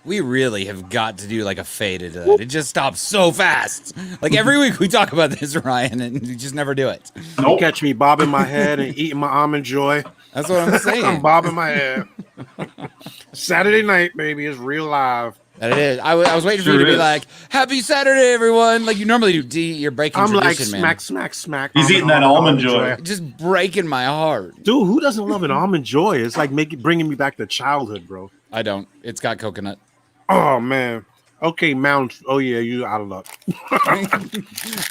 We really have got to do like a fade into that. It just stops so fast. Like every week we talk about this, Ryan, and you just never do it. You catch me bobbing my head and eating my almond joy. That's what I'm saying. I'm bobbing my head. Saturday night, baby, is real live. That it is. I was waiting for you to be like, "Happy Saturday, everyone!" Like you normally do. D, you're breaking I'm tradition, like man. smack. He's eating that almond joy. Just breaking my heart, dude. Who doesn't love an almond joy? It's like bringing me back to childhood, bro. I don't. It's got coconut. Oh man. Okay, Mount. Oh yeah, you out of luck.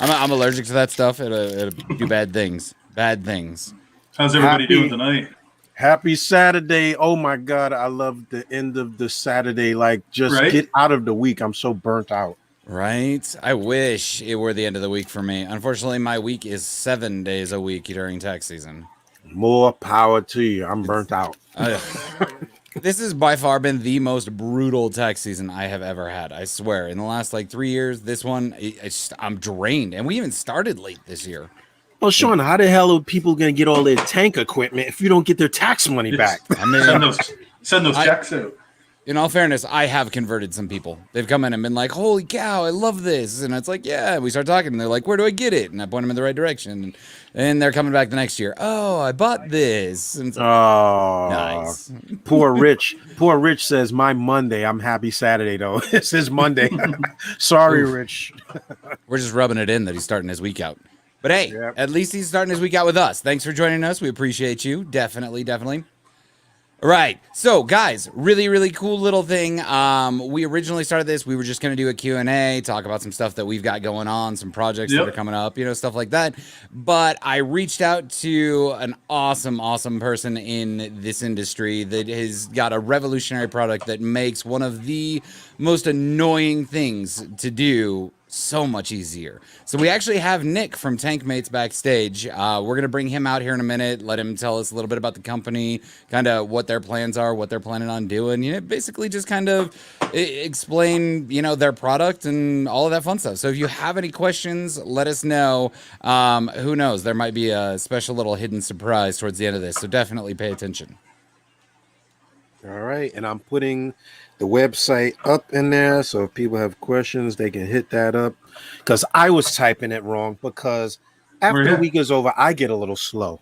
I'm allergic to that stuff. It'll do bad things. Bad things. How's everybody doing tonight? Happy Saturday. Oh my God. I love the end of the Saturday. Like just get out of the week. I'm so burnt out. Right. I wish it were the end of the week for me. Unfortunately, my week is 7 days a week during tax season. More power to you. I'm burnt out. This has by far been the most brutal tax season I have ever had. I swear. In the last like 3 years, this one, I'm drained. And we even started late this year. Well, Sean, how the hell are people going to get all their tank equipment if you don't get their tax money back? I mean, send those checks out. In all fairness, I have converted some people. They've come in and been like, holy cow, I love this. And it's like, yeah, we start talking and they're like, where do I get it? And I point them in the right direction. And they're coming back the next year. Oh, I bought this. And oh, nice. Poor Rich. Poor Rich says, my Monday. I'm happy Saturday, though. It's his Monday. Sorry, Rich. We're just rubbing it in that he's starting his week out. But hey, at least he's starting his week out with us. Thanks for joining us. We appreciate you. Definitely. All right. So, guys, really, really cool little thing. We originally started this. We were just going to do a Q&A, talk about some stuff that we've got going on, some projects that are coming up, stuff like that. But I reached out to an awesome, awesome person in this industry that has got a revolutionary product that makes one of the most annoying things to do so much easier. So we actually have Nick from Tankmates backstage. We're going to bring him out here in a minute, let him tell us a little bit about the company, kind of what their plans are, what they're planning on doing. Basically just kind of explain, their product and all of that fun stuff. So if you have any questions, let us know. Who knows? There might be a special little hidden surprise towards the end of this. So definitely pay attention. All right. And I'm putting the website up in there, so if people have questions, they can hit that up. Because I was typing it wrong. Because after the week is over, I get a little slow.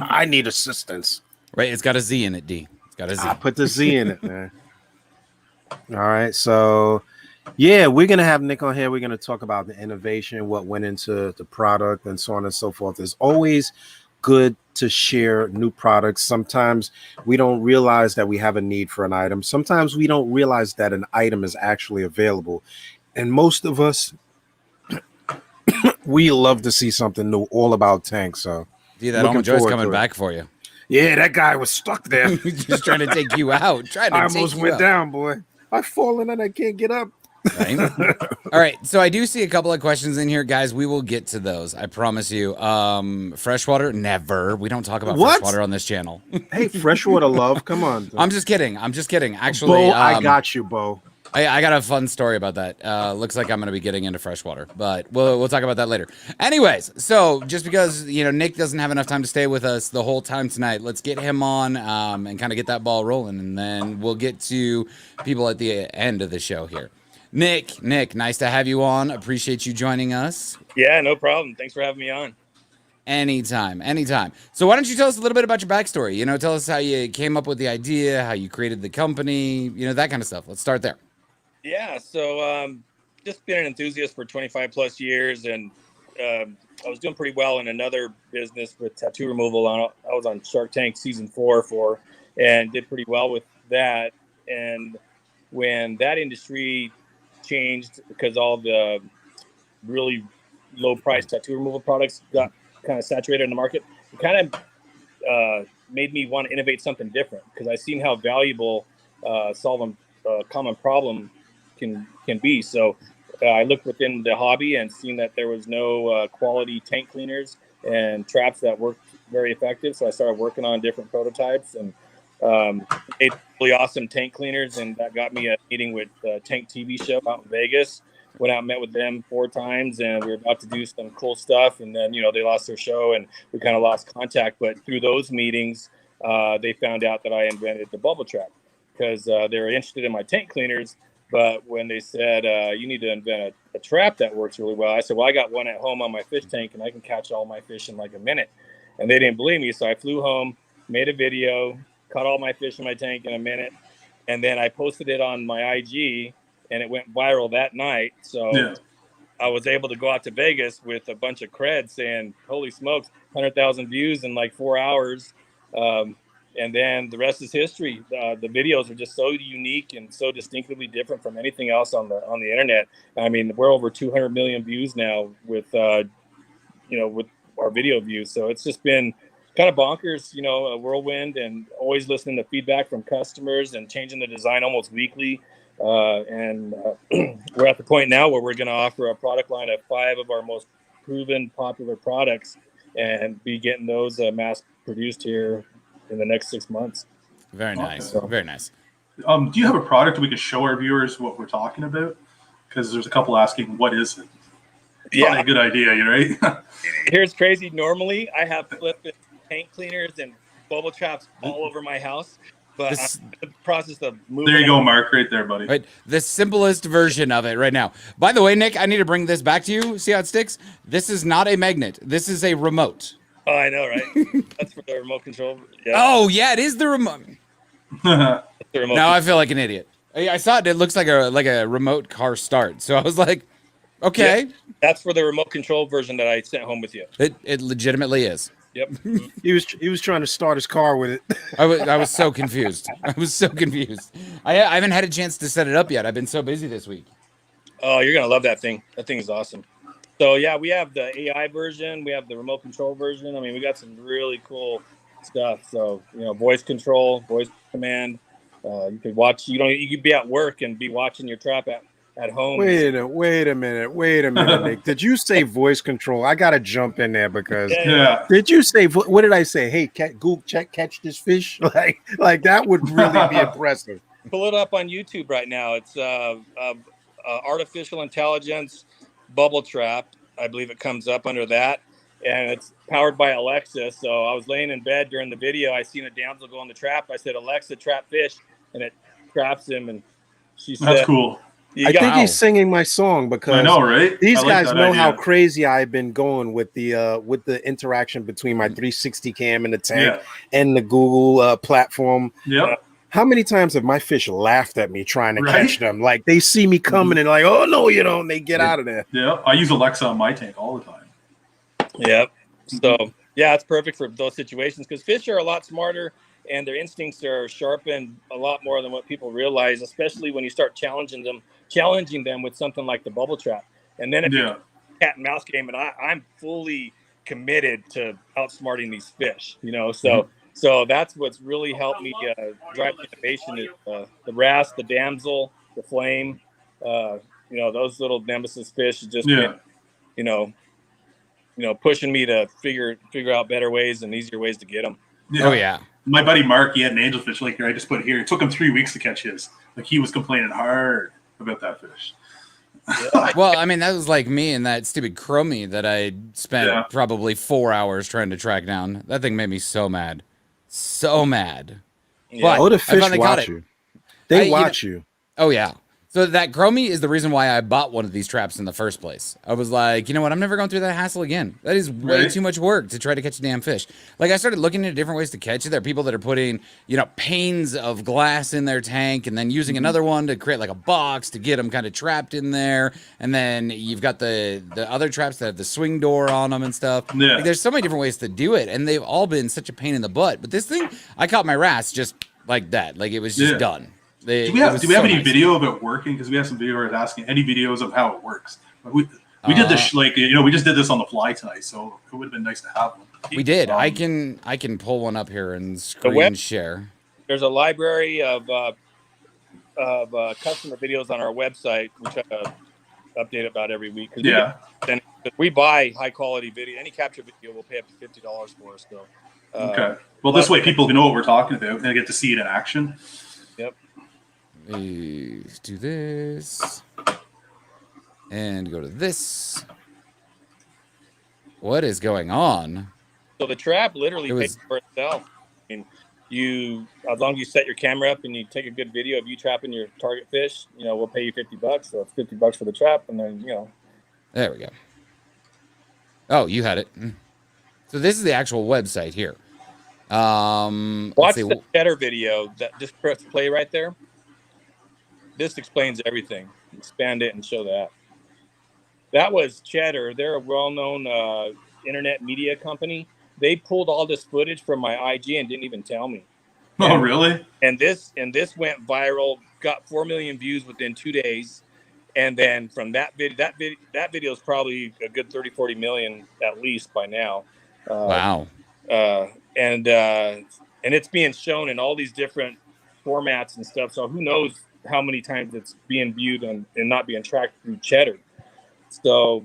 I need assistance. Right, it's got a Z in it, D. It's got a Z. I put the Z in it, man. All right, so yeah, we're gonna have Nick on here. We're gonna talk about the innovation, what went into the product, and so on and so forth. It's always good to share new products. Sometimes we don't realize that we have a need for an item. Sometimes we don't realize that an item is actually available. And most of us, we love to see something new all about tanks. So yeah, that almond joy's coming back for you. Yeah, that guy was stuck there. Just trying to take you out. I almost went down, boy. I've fallen and I can't get up. Right. All right. So I do see a couple of questions in here, guys. We will get to those. I promise you. Freshwater, never. We don't talk about freshwater on this channel. Hey, freshwater love. Come on. I'm just kidding. Actually, Bo, I got you, Bo. I got a fun story about that. Looks like I'm going to be getting into freshwater, but we'll talk about that later. Anyways, so just because Nick doesn't have enough time to stay with us the whole time tonight, let's get him on and kind of get that ball rolling, and then we'll get to people at the end of the show here. Nick, nice to have you on. Appreciate you joining us. Yeah, no problem. Thanks for having me on. Anytime. So why don't you tell us a little bit about your backstory? Tell us how you came up with the idea, how you created the company, that kind of stuff. Let's start there. Yeah, so just been an enthusiast for 25 plus years, and I was doing pretty well in another business with tattoo removal. I was on Shark Tank season 4 and did pretty well with that. And when that industry changed because all the really low price tattoo removal products got kind of saturated in the market, it kind of made me want to innovate something different, because I seen how valuable solving a common problem can be. So I looked within the hobby and seen that there was no quality tank cleaners and traps that worked very effective. So I started working on different prototypes and made really awesome tank cleaners, and that got me a meeting with Tank TV show out in Vegas. Went out and met with them 4 times, and we were about to do some cool stuff, and then they lost their show and we kind of lost contact. But through those meetings they found out that I invented the bubble trap, because they were interested in my tank cleaners. But when they said you need to invent a trap that works really well, I said, well, I got one at home on my fish tank, and I can catch all my fish in like a minute. And they didn't believe me, so I flew home, made a video, caught all my fish in my tank in a minute, and then I posted it on my IG, and it went viral that night. So I was able to go out to Vegas with a bunch of creds saying, holy smokes, 100,000 views in like 4 hours. And then the rest is history. The videos are just so unique and so distinctively different from anything else on the internet. I mean, we're over 200 million views now with with our video views. So it's just been kind of bonkers, a whirlwind, and always listening to feedback from customers and changing the design almost weekly. And we're at the point now where we're going to offer a product line of 5 of our most proven popular products and be getting those mass produced here in the next 6 months. Very nice. So, very nice. Do you have a product we can show our viewers what we're talking about? Because there's a couple asking, what is it? Probably a good idea, right? Here's crazy. Normally, I have flipping tank cleaners and bubble traps all over my house, but I'm in the process of moving. There you go, Mark, right there, buddy. Right, the simplest version of it right now. By the way, Nick, I need to bring this back to you. See how it sticks? This is not a magnet. This is a remote. Oh, I know, right? That's for the remote control. Yeah. Oh, yeah, it is the remote. Now I feel like an idiot. I saw it. It looks like a remote car start. So I was like, okay. Yeah, that's for the remote control version that I sent home with you. It legitimately is. Yep. He was trying to start his car with it. I was so confused. I was so confused. I haven't had a chance to set it up yet. I've been so busy this week. Oh, you're gonna love that thing. That thing is awesome. So yeah, we have the AI version. We have the remote control version. I mean, we got some really cool stuff. So voice control, voice command. You could watch. You could be at work and be watching your trap at home. Wait a minute, Nick. Did you say voice control? I gotta jump in there because did you say what did I say? Hey, Google catch this fish. Like that would really be impressive. Pull it up on YouTube right now. It's artificial intelligence bubble trap. I believe it comes up under that, and it's powered by Alexa. So I was laying in bed during the video. I seen a damsel go in the trap. I said, Alexa, trap fish, and it traps him. And she said, "That's cool." I think he's singing my song because I know, right? These guys know how crazy I've been going with the interaction between my 360 cam and the tank and the Google platform. Yeah. How many times have my fish laughed at me trying to catch them? Like they see me coming and like, oh no, and they get out of there. Yeah, I use Alexa on my tank all the time. Yep. So yeah, it's perfect for those situations because fish are a lot smarter and their instincts are sharpened a lot more than what people realize, especially when you start challenging them with something like the bubble trap. And then if you cat and mouse game, and I'm fully committed to outsmarting these fish, So that's what's really helped me drive innovation is the wrasse, the damsel, the flame, those little nemesis fish just been, pushing me to figure out better ways and easier ways to get them. Yeah. Oh yeah. My buddy Mark, he had an angelfish like here. I just put here. It took him 3 weeks to catch his. Like he was complaining hard about that fish. Yeah. Well, I mean, that was like me and that stupid chromie that I spent probably 4 hours trying to track down. That thing made me so mad. So mad. Yeah. But the fish watch you. They watch you. Oh yeah. So that chromie is the reason why I bought one of these traps in the first place. I was like, you know what? I'm never going through that hassle again. That is way too much work to try to catch a damn fish. Like I started looking into different ways to catch it. There are people that are putting, panes of glass in their tank and then using another one to create like a box to get them kind of trapped in there. And then you've got the other traps that have the swing door on them and stuff. Yeah. Like, there's so many different ways to do it, and they've all been such a pain in the butt. But this thing, I caught my wrasse just like that. Like it was just done. Do we have any video of it working? Because we have some viewers asking any videos of how it works. We did this we just did this on the fly tonight, so it would have been nice to have one. We did. I can pull one up here and screen share. There's a library of customer videos on our website, which I update about every week. Then we buy high quality video. Any capture video, we'll pay up to $50 for. So okay. Well, this way people can know what we're talking about and they get to see it in action. Yep. Let's do this and go to this. What is going on? So the trap literally pays for itself. I mean, as long as you set your camera up and you take a good video of you trapping your target fish, we'll pay you $50. So it's $50 for the trap, and then There we go. Oh, you had it. So this is the actual website here. Watch the cheddar video. That just press play right there. This explains everything. Expand it and show that. That was Cheddar. They're a well-known internet media company. They pulled all this footage from my IG and didn't even tell me. Oh, really? And this went viral. Got 4 million views within 2 days. And then from that video is probably a good 30-40 million at least by now. Wow. And it's being shown in all these different formats and stuff. So who knows how many times it's being viewed and not being tracked through Cheddar. So,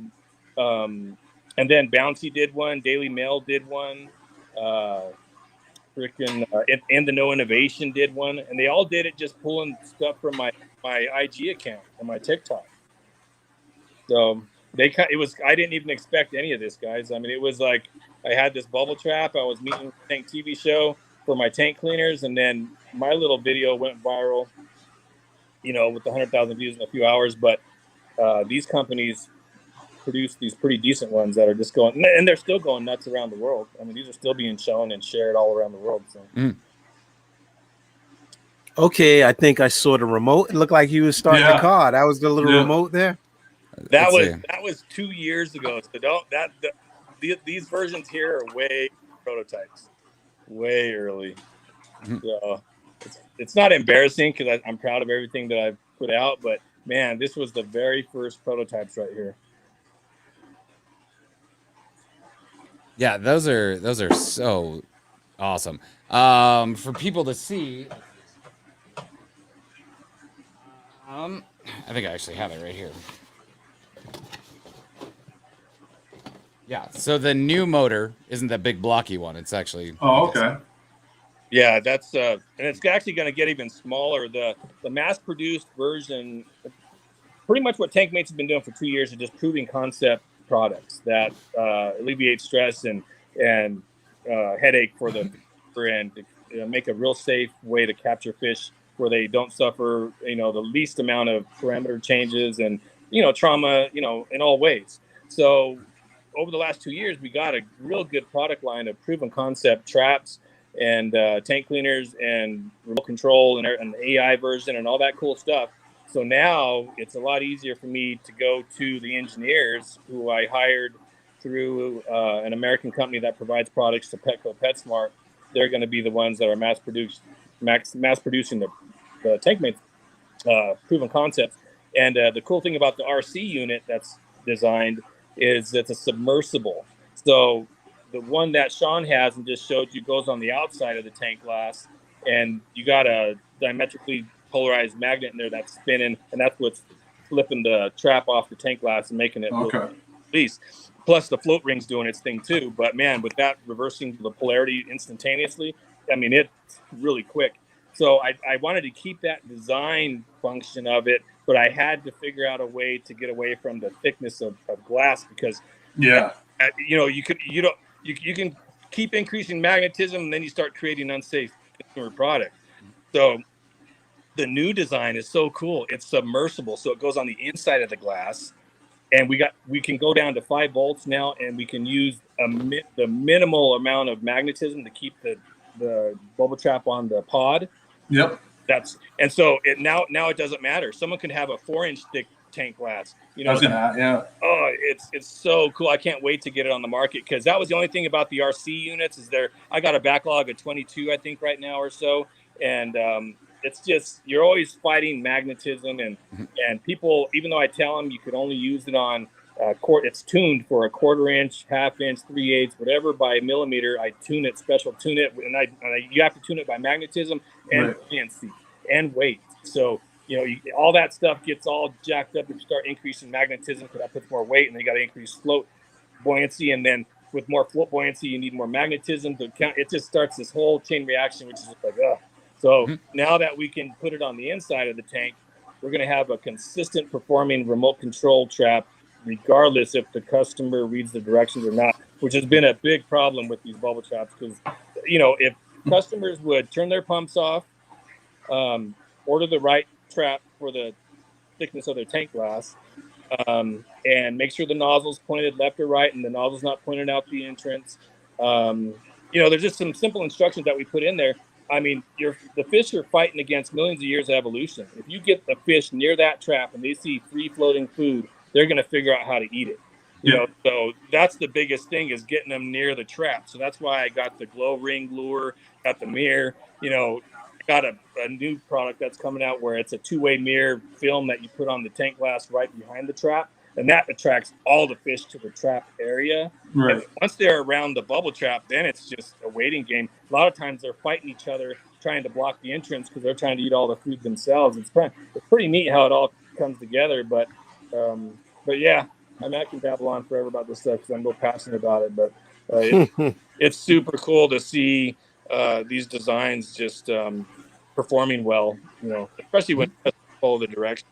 and then Bouncy did one, Daily Mail did one, and the No Innovation did one, and they all did it just pulling stuff from my IG account and my TikTok. So I didn't even expect any of this, guys. I mean, it was like I had this bubble trap. I was meeting a tank TV show for my tank cleaners, and then my little video went viral, with 100,000 views in a few hours. But these companies produce these pretty decent ones that are just going, and they're still going nuts around the world. I mean, these are still being shown and shared all around the world. So. Okay, I think I saw the remote. It looked like he was starting the car. That was the little remote there. That was 2 years ago. So these versions here are way prototypes, way early. So it's not embarrassing because I'm proud of everything that I've put out, but man, this was the very first prototypes right here. Yeah, those are so awesome. For people to see, I think I actually have it right here. Yeah, so the new motor isn't that big blocky one. It's actually okay. Yeah, that's and it's actually going to get even smaller. The mass-produced version, pretty much what TankMates has been doing for 2 years is just proving concept products that alleviate stress and headache for the and make a real safe way to capture fish where they don't suffer the least amount of parameter changes and trauma in all ways. So over the last 2 years, we got a real good product line of proven concept traps and tank cleaners and remote control and an AI version and all that cool stuff. So now it's a lot easier for me to go to the engineers who I hired through an American company that provides products to Petco PetSmart. They're going to be the ones that are mass producing the TankMates proven concepts. And the cool thing about the RC unit that's designed is it's a submersible. So the one that Sean has and just showed you goes on the outside of the tank glass, and you got a diametrically polarized magnet in there that's spinning, and that's what's flipping the trap off the tank glass and making it release. Plus the float ring's doing its thing too. But man, with that reversing the polarity instantaneously, I mean, it's really quick. So I wanted to keep that design function of it, but I had to figure out a way to get away from the thickness of glass because you can keep increasing magnetism and then you start creating unsafe consumer product. So the new design is so cool. It's submersible, so it goes on the inside of the glass, and we can go down to 5 volts now, and we can use the minimal amount of magnetism to keep the bubble trap on the pod. Yep. So now it doesn't matter. Someone can have a 4-inch thick tank glass. Oh, it's so cool. I can't wait to get it on the market because that was the only thing about the RC units is I got a backlog of 22, I think, right now or so, and it's just you're always fighting magnetism and people. Even though I tell them you could only use it on it's tuned for a 1/4 inch, 1/2 inch, 3/8, whatever by millimeter. I tune it, and you have to tune it by magnetism and buoyancy and weight. So all that stuff gets all jacked up if you start increasing magnetism because that puts more weight, and then you got to increase float buoyancy, and then with more float buoyancy, you need more magnetism to count. It just starts this whole chain reaction, which is just like, ugh. So now that we can put it on the inside of the tank, we're going to have a consistent performing remote control trap, regardless if the customer reads the directions or not, which has been a big problem with these bubble traps because, if customers would turn their pumps off, order the right trap for the thickness of their tank glass, and make sure the nozzle's pointed left or right and the nozzle's not pointed out the entrance. There's just some simple instructions that we put in there. I mean, the fish are fighting against millions of years of evolution. If you get the fish near that trap and they see free floating food, they're going to figure out how to eat it. So that's the biggest thing, is getting them near the trap. So that's why I got the glow ring lure, got the mirror. Got a new product that's coming out where it's a two-way mirror film that you put on the tank glass right behind the trap, and that attracts all the fish to the trap area. Right. And once they're around the bubble trap, then it's just a waiting game. A lot of times they're fighting each other, trying to block the entrance because they're trying to eat all the food themselves. It's pretty neat how it all comes together. But yeah, I mean, I can babble on forever about this stuff because I'm real passionate about it. But it's super cool to see these designs just performing well, especially when you follow the direction.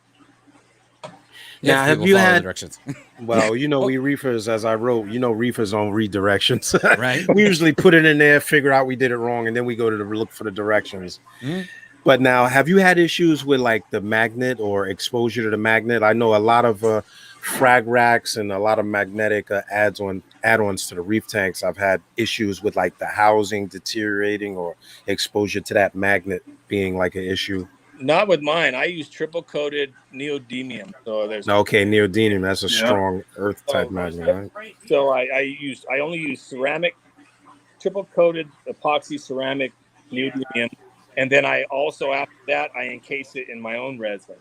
Now, have you had directions? Well, we reefers, as I wrote, reefers on redirections. Right. We usually put it in there, figure out we did it wrong, and then we go to look for the directions. But now, have you had issues with like the magnet or exposure to the magnet? I know a lot of frag racks and a lot of magnetic add-ons to the reef tanks. I've had issues with like the housing deteriorating or exposure to that magnet being like an issue. Not with mine. I use triple coated neodymium. So there's neodymium. That's a strong earth type magnet. Right? So I only use ceramic, triple coated epoxy ceramic neodymium, and then I also, after that, I encase it in my own resin.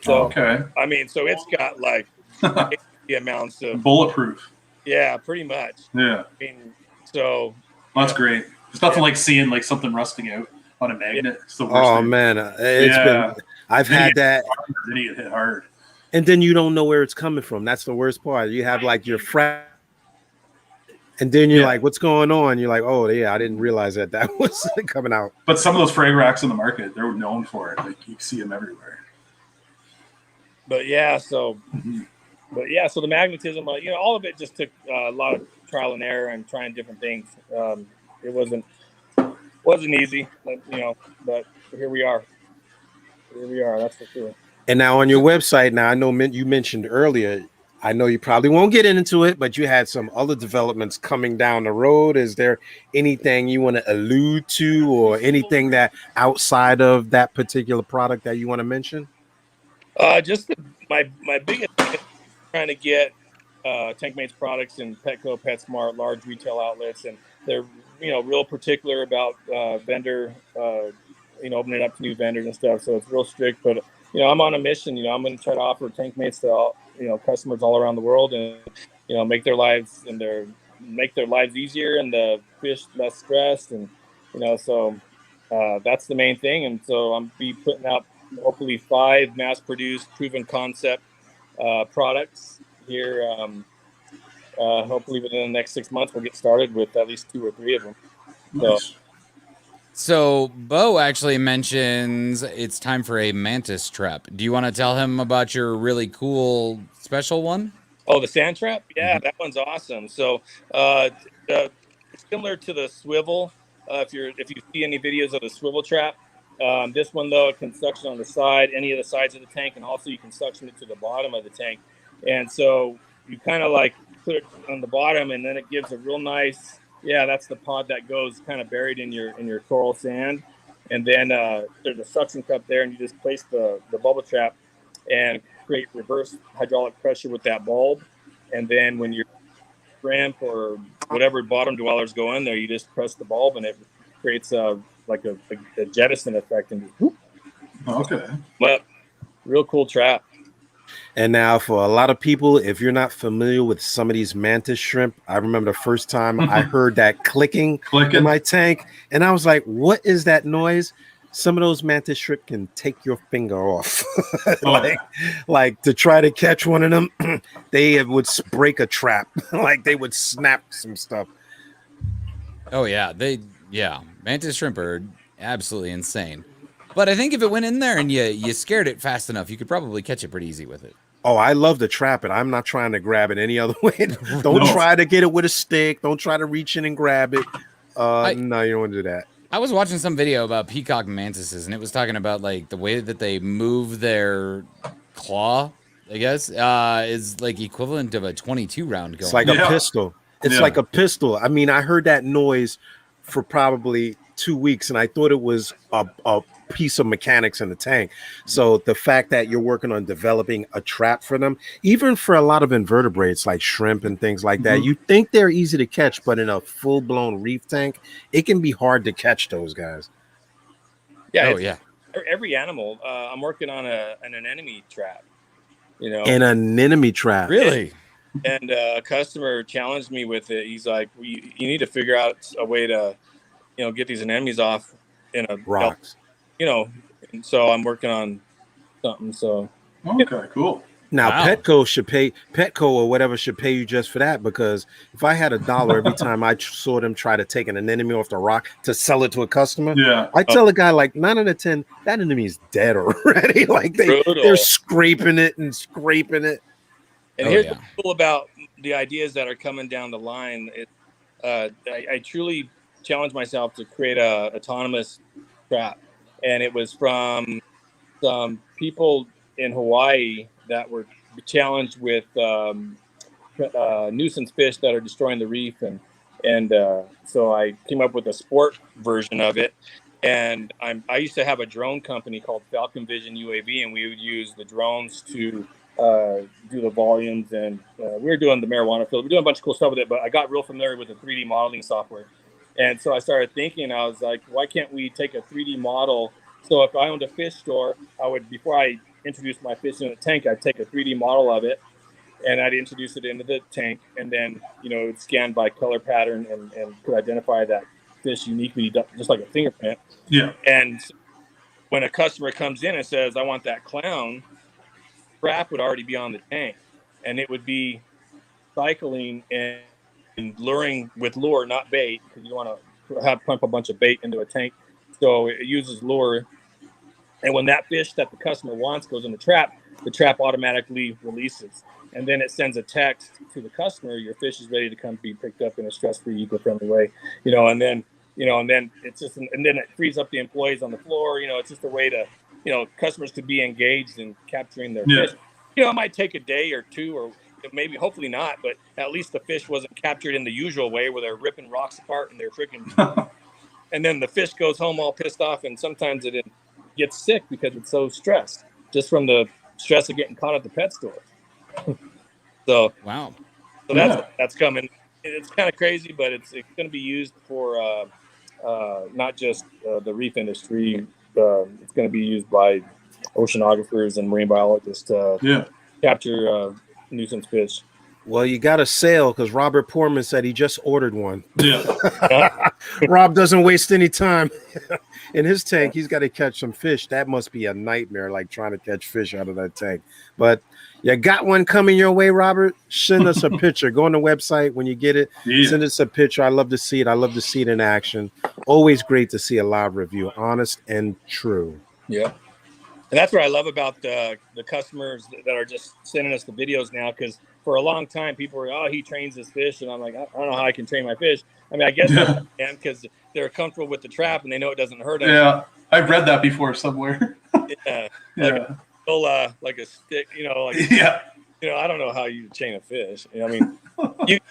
So I mean, so it's got like the amounts of bulletproof. Yeah, pretty much. Yeah. I mean, so that's great. It's nothing like seeing like something rusting out on a magnet. It's the worst thing. Man, I've had that. Then you get hit hard, and then you don't know where it's coming from. That's the worst part. You have like your and then you're like, "What's going on?" You're like, "Oh yeah, I didn't realize that was coming out." But some of those frag racks in the market, they're known for it. Like you see them everywhere. But yeah, so so the magnetism, all of it just took a lot of trial and error and trying different things. It wasn't easy, but here we are. That's for sure. And now on your website, now I know you mentioned earlier, I know you probably won't get into it, but you had some other developments coming down the road. Is there anything you want to allude to, or anything that outside of that particular product that you want to mention? Just my biggest thing is trying to get TankMates products in Petco, PetSmart, large retail outlets, and they're real particular about vendor, opening up to new vendors and stuff. So it's real strict. But I'm on a mission. I'm going to try to offer TankMates to all, customers all around the world, and make their lives easier and the fish less stressed, and so that's the main thing. And so I'm be putting out hopefully 5 mass-produced, proven concept products here. Hopefully within the next 6 months, we'll get started with at least 2 or 3 of them. So Bo actually mentions it's time for a mantis trap. Do you want to tell him about your really cool special one? Oh, the sand trap? Yeah, that one's awesome. So similar to the swivel. If you see any videos of the swivel trap, this one though, it can suction on the side, any of the sides of the tank, and also you can suction it to the bottom of the tank. And so you kind of like put it on the bottom, and then it gives a real nice. Yeah, that's the pod that goes kind of buried in your coral sand. And then there's a suction cup there, and you just place the bubble trap and create reverse hydraulic pressure with that bulb. And then when your shrimp or whatever bottom dwellers go in there, you just press the bulb, and it creates a jettison effect. And just, whoop. Okay. But real cool trap. And now for a lot of people, if you're not familiar with some of these mantis shrimp, I remember the first time I heard that clicking in my tank, and I was like, what is that noise? Some of those mantis shrimp can take your finger off. like to try to catch one of them, they would break a trap. Like they would snap some stuff. Oh yeah, mantis shrimp are absolutely insane. But I think if it went in there and you scared it fast enough, you could probably catch it pretty easy with it. Oh, I love to trap it. I'm not trying to grab it any other way. Don't try to get it with a stick. Don't try to reach in and grab it. No, you don't want to do that. I was watching some video about peacock mantises, and it was talking about like the way that they move their claw, I guess, is like equivalent of a 22 round gun. It's like a pistol. It's like a pistol. I mean, I heard that noise for probably 2 weeks, and I thought it was a piece of mechanics in the tank. So the fact that you're working on developing a trap for them, even for a lot of invertebrates like shrimp and things like that, you think they're easy to catch, but in a full-blown reef tank, it can be hard to catch those guys. Yeah. Every animal. I'm working on an anemone trap. You know, an anemone trap. Really? And a customer challenged me with it. He's like, you need to figure out a way to, get these anemones off in a rocks. And so I'm working on something. So okay, cool. Now Petco or whatever should pay you just for that, because if I had $1 every time I saw them try to take an anemone off the rock to sell it to a customer, I tell a guy like 9 out of 10 that enemy is dead already. Like they're scraping it. And here's what's cool about the ideas that are coming down the line. I truly challenged myself to create a autonomous trap, and it was from some people in Hawaii that were challenged with nuisance fish that are destroying the reef, and so I came up with a sport version of it. And I used to have a drone company called Falcon Vision UAV, and we would use the drones to do the volumes, and we were doing the marijuana field. We're doing a bunch of cool stuff with it, but I got real familiar with the 3D modeling software. And so I started thinking, I was like, why can't we take a 3D model? So if I owned a fish store, I would, before I introduced my fish in a tank, I'd take a 3D model of it, and I'd introduce it into the tank, and then, it's scanned by color pattern and could identify that fish uniquely, just like a fingerprint. Yeah. And when a customer comes in and says, I want that clown, trap would already be on the tank, and it would be cycling and luring with lure, not bait, because you want to pump a bunch of bait into a tank. So it uses lure, and when that fish that the customer wants goes in the trap automatically releases, and then it sends a text to the customer, your fish is ready to come be picked up in a stress-free, eco-friendly way. And then it's just, and then it frees up the employees on the floor. It's just a way to, customers to be engaged in capturing their fish. It might take a day or two, or maybe, hopefully not, but at least the fish wasn't captured in the usual way where they're ripping rocks apart and they're freaking, and then the fish goes home all pissed off, and sometimes it gets sick because it's so stressed, just from the stress of getting caught at the pet store. So wow. So that's coming. It's kind of crazy, but it's going to be used for not just the reef industry. It's going to be used by oceanographers and marine biologists to capture nuisance fish. Well, you got a sale because Robert Portman said he just ordered one. Yeah. Rob doesn't waste any time. In his tank, he's got to catch some fish. That must be a nightmare, like trying to catch fish out of that tank. But you got one coming your way, Robert? Send us a picture. Go on the website when you get it. Yeah. Send us a picture. I love to see it. I love to see it in action. Always great to see a live review, honest and true. Yeah. And that's what I love about the customers that are just sending us the videos now, because for a long time, people were, he trains his fish. And I'm like, I don't know how I can train my fish. I mean, I guess I can, because they're comfortable with the trap and they know it doesn't hurt them. Yeah, I've read that before somewhere. Like a stick, I don't know how you chain a fish. I mean, you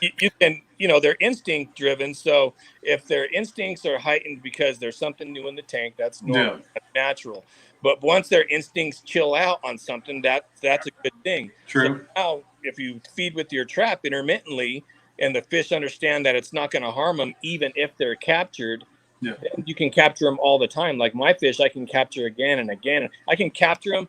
can, they're instinct driven. So if their instincts are heightened because there's something new in the tank, that's normal, that's natural. But once their instincts chill out on something, that's a good thing. True. So now, if you feed with your trap intermittently, and the fish understand that it's not going to harm them, even if they're captured, then you can capture them all the time. Like my fish, I can capture again and again. I can capture them,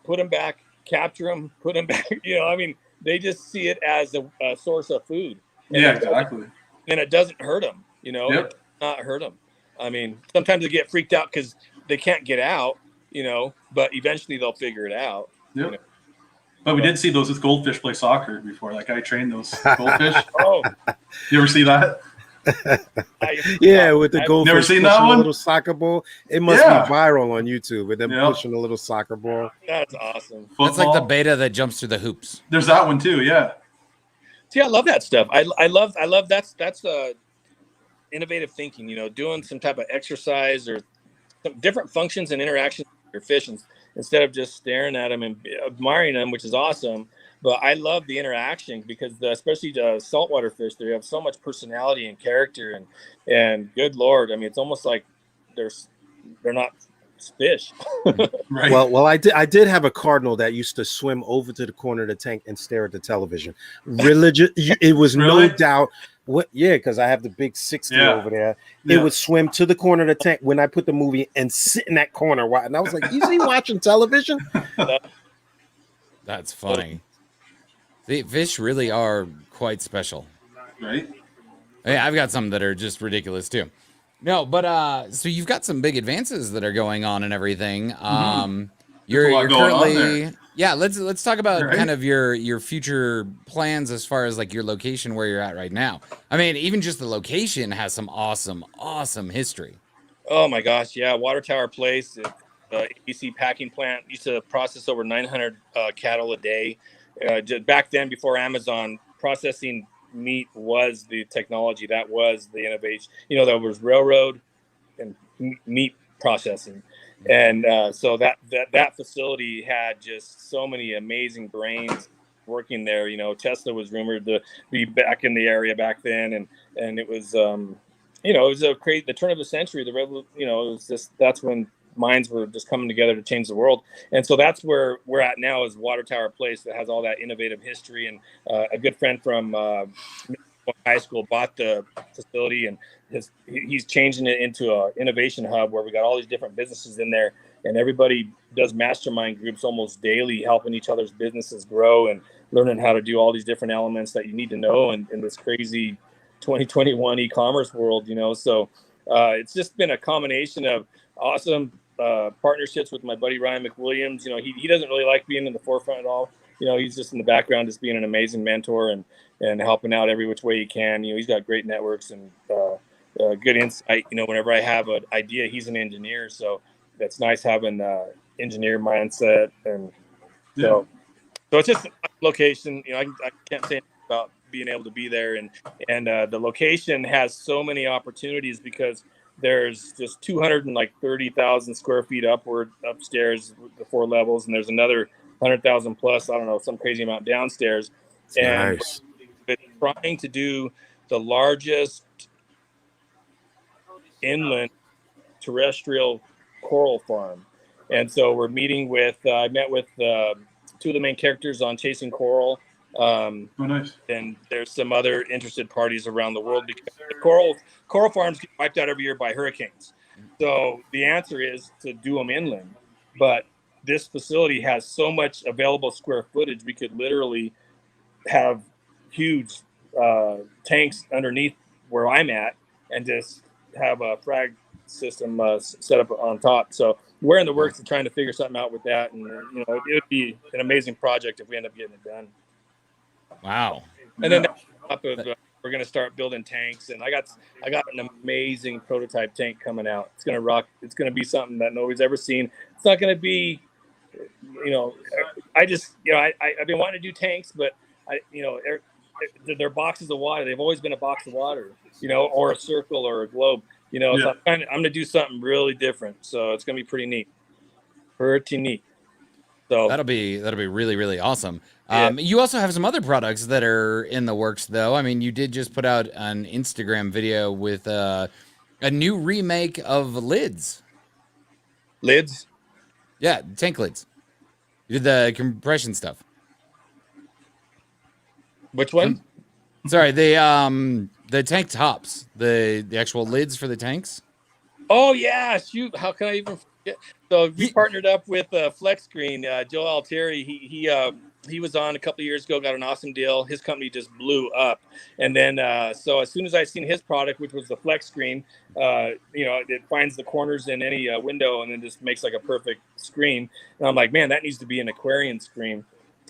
put them back, capture them, put them back. I mean, they just see it as a source of food. And exactly. And it doesn't hurt them. It does not hurt them. I mean, sometimes they get freaked out because they can't get out. But eventually they'll figure it out. Yep. But we did see those with goldfish play soccer before. Like I trained those goldfish. You ever see that? With the goldfish. Never seen that one? A little soccer ball. It must be viral on YouTube with them pushing a little soccer ball. That's awesome. Football. That's like the beta that jumps through the hoops. There's that one too. Yeah. See, I love that stuff. I love that's innovative thinking, doing some type of exercise or some different functions and interactions with your fish, instead of just staring at them and admiring them, which is awesome. But I love the interaction because especially the saltwater fish, they have so much personality and character, and good Lord, I mean, it's almost like they're not fish. Right. Well, I did have a cardinal that used to swim over to the corner of the tank and stare at the television. Religious, it was Really? no doubt. Yeah, because I have the big 60 over there. It Yeah. would swim to the corner of the tank when I put the movie and sit in that corner. And I was like, "Is he watching television?" That's funny. The fish really are quite special. Right. Hey, I've got some that are just ridiculous too. No, but so you've got some big advances that are going on and everything. You're currently, yeah. Let's talk about kind of your future plans as far as like your location where you're at right now. I mean, even just the location has some awesome history. Oh my gosh, yeah, Water Tower Place, ABC packing plant used to process over 900 cattle a day. Just back then, before Amazon, processing meat was the technology. That was the innovation. There was railroad and meat processing, and so that facility had just so many amazing brains working there. Tesla was rumored to be back in the area back then, and it was it was the turn of the century. It was just, that's when minds were just coming together to change the world. And so that's where we're at now, is Water Tower Place, that has all that innovative history. And a good friend from high school bought the facility, and he's changing it into an innovation hub where we got all these different businesses in there, and everybody does mastermind groups almost daily, helping each other's businesses grow and learning how to do all these different elements that you need to know in this crazy 2021 e-commerce world. So it's just been a combination of awesome partnerships with my buddy Ryan McWilliams. He doesn't really like being in the forefront at all. He's just in the background, just being an amazing mentor and helping out every which way he can. He's got great networks and good insight. Whenever I have an idea, he's an engineer, so that's nice having engineer mindset. And so it's just a location. I can't say about being able to be there, and the location has so many opportunities because there's just 230,000 square feet upstairs with the 4 levels, and there's another 100,000 plus, I don't know, some crazy amount downstairs. And nice. We're trying to do the largest inland terrestrial coral farm. And so we're meeting with, I met with 2 of the main characters on Chasing Coral. Nice. And there's some other interested parties around the world, because the coral farms get wiped out every year by hurricanes. So the answer is to do them inland. But this facility has so much available square footage, we could literally have huge tanks underneath where I'm at and just have a frag system set up on top. So we're in the works of trying to figure something out with that. And it would be an amazing project if we end up getting it done. Wow. And then we're going to start building tanks, and I got an amazing prototype tank coming out. It's going to rock. It's going to be something that nobody's ever seen. It's not going to be, I've been wanting to do tanks, but they're boxes of water. They've always been a box of water, or a circle or a globe, So I'm going to do something really different. So it's going to be pretty neat. So that'll be really, really awesome. Yeah. You also have some other products that are in the works, though. I mean, you did just put out an Instagram video with a new remake of lids. Lids? Yeah, tank lids. You did the compression stuff. Which one? Sorry, the tank tops, the actual lids for the tanks. Oh yeah, shoot! How can I even forget? So we partnered up with Flex Screen. Joe Altieri, he was on a couple of years ago, got an awesome deal. His company just blew up. And then so as soon as I seen his product, which was the Flex Screen, it finds the corners in any window and then just makes like a perfect screen. And I'm like, man, that needs to be an aquarium screen.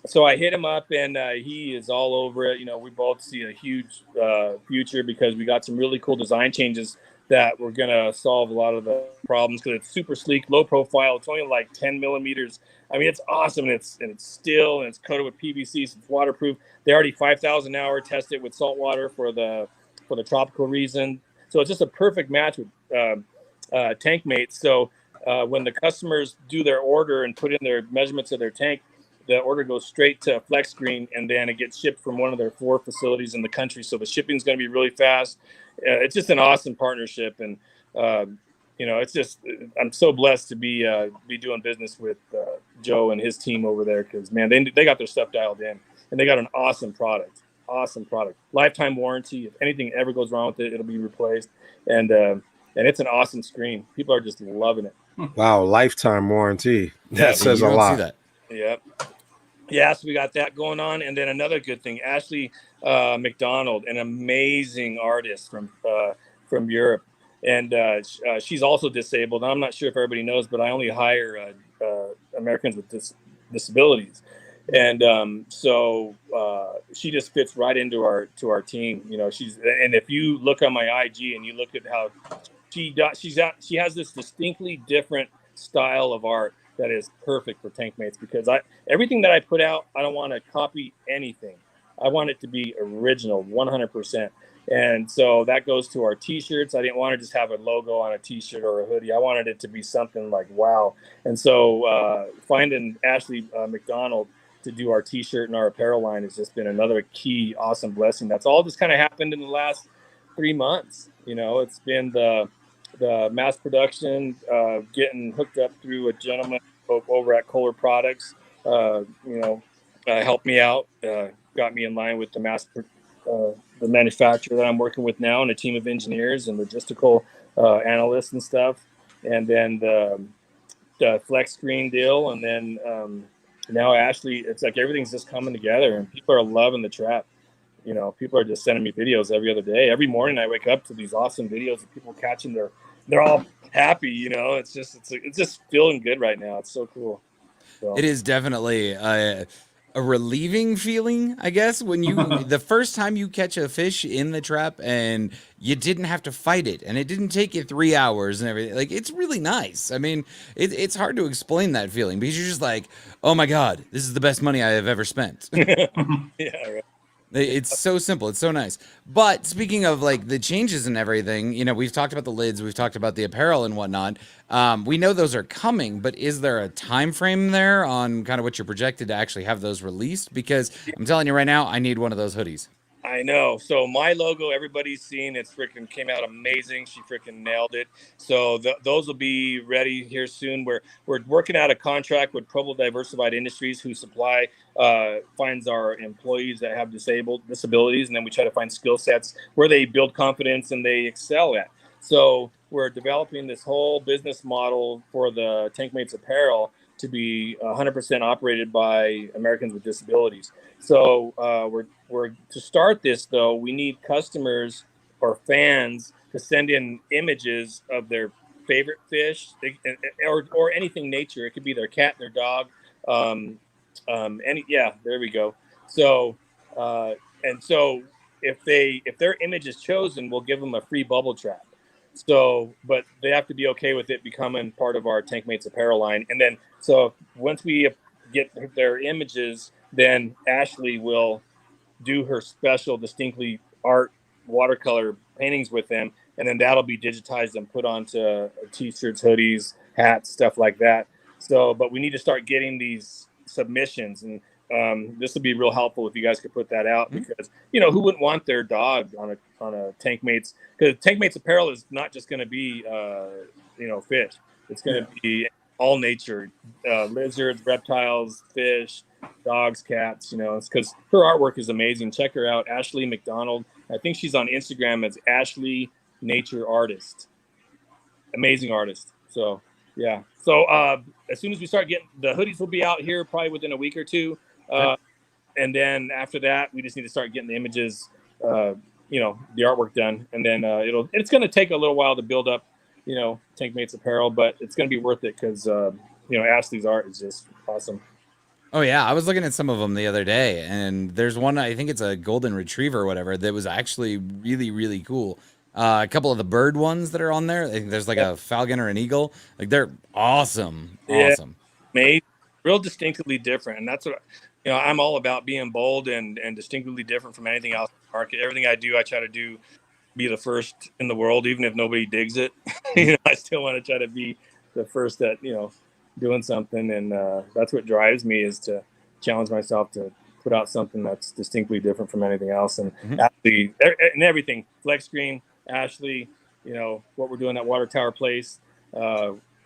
So I hit him up, and he is all over it. We both see a huge future because we got some really cool design changes that we're going to solve a lot of the problems, because it's super sleek, low profile. It's only like 10 millimeters. I mean, it's awesome. And it's still, and it's coated with PVC, so it's waterproof. They already 5,000 hour tested with salt water for the tropical So it's just a perfect match with tank mates. So when the customers do their order and put in their measurements of their tank, the order goes straight to Flex Screen, and then it gets shipped from one of their 4 facilities in the country. So the shipping is going to be really fast. It's just an awesome partnership, and it's just, I'm so blessed to be doing business with Joe and his team over there, because man, they got their stuff dialed in, and they got an awesome product. Lifetime warranty. If anything ever goes wrong with it, it'll be replaced, and it's an awesome screen. People are just loving it. Wow, lifetime warranty. That says you a don't lot. See that. Yep. Yeah, so we got that going on. And then another good thing, Ashley McDonald, an amazing artist from Europe. And she's also disabled. I'm not sure if everybody knows, but I only hire Americans with disabilities. And so she just fits right into our team. And if you look on my IG and you look at how she has this distinctly different style of art that is perfect for tank mates, because everything that I put out, I don't want to copy anything. I want it to be original, 100%. And so that goes to our t-shirts. I didn't want to just have a logo on a t-shirt or a hoodie. I wanted it to be something like wow. And so finding Ashley McDonald to do our t-shirt and our apparel line has just been another key awesome blessing. That's all just kind of happened in the last 3 months. It's been the mass production, getting hooked up through a gentleman over at Kohler Products, helped me out, got me in line with the manufacturer that I'm working with now, and a team of engineers and logistical analysts and stuff. And then the Flex Screen deal. And then now Ashley, it's like everything's just coming together, and people are loving the trap. People are just sending me videos every other day. Every morning I wake up to these awesome videos of people catching they're all happy. It's just feeling good right now. It's so cool. So. It is definitely a relieving feeling, I guess, when the first time you catch a fish in the trap and you didn't have to fight it, and it didn't take you 3 hours and everything. Like, it's really nice. I mean, it's hard to explain that feeling, because you're just like, oh my God, this is the best money I have ever spent. Yeah, right. It's so simple. It's so nice. But speaking of like the changes and everything, we've talked about the lids, we've talked about the apparel and whatnot. We know those are coming, but is there a time frame there on kind of what you're projected to actually have those released? Because I'm telling you right now, I need one of those hoodies. I know. So my logo, everybody's seen, it's freaking came out amazing. She freaking nailed it. So those will be ready here soon. We're working out a contract with Provo Diversified Industries, who finds our employees that have disabilities, and then we try to find skill sets where they build confidence and they excel at. So we're developing this whole business model for the Tank Mates apparel to be 100% operated by Americans with disabilities. So we're to start this, though, we need customers or fans to send in images of their favorite fish, or anything nature. It could be their cat, their dog, there we go. So if their image is chosen, we'll give them a free bubble trap. So, but they have to be okay with it becoming part of our Tank Mates apparel line. And then, so once we get their images, then Ashley will do her special, distinctly art watercolor paintings with them. And then that'll be digitized and put onto t-shirts, hoodies, hats, stuff like that. So, but we need to start getting these submissions, and this would be real helpful if you guys could put that out, because who wouldn't want their dog on a Tank Mates? Because Tank Mates apparel is not just going to be fish. It's going to be all nature, lizards, reptiles, fish, dogs, cats. It's because her artwork is amazing. Check her out, Ashley McDonald. I think she's on Instagram as Ashley Nature Artist. Amazing artist. So yeah. So as soon as we start getting the hoodies, will be out here probably within a week or two. And then after that, we just need to start getting the images, the artwork done. And then it's going to take a little while to build up, Tank Mates apparel, but it's going to be worth it, because, Ashley's art is just awesome. Oh yeah, I was looking at some of them the other day, and there's one, I think it's a golden retriever or whatever, that was actually really, really cool. A couple of the bird ones that are on there, I think there's like a falcon or an eagle. Like, they're awesome. Awesome. Made real distinctively different. And that's what, I'm all about, being bold and distinctively different from anything else in the market. Everything I do, I try to do be the first in the world, even if nobody digs it. I still want to try to be the first at, doing something. And that's what drives me, is to challenge myself to put out something that's distinctly different from anything else. And Ashley, and everything, flex screen, Ashley, what we're doing at Water Tower Place.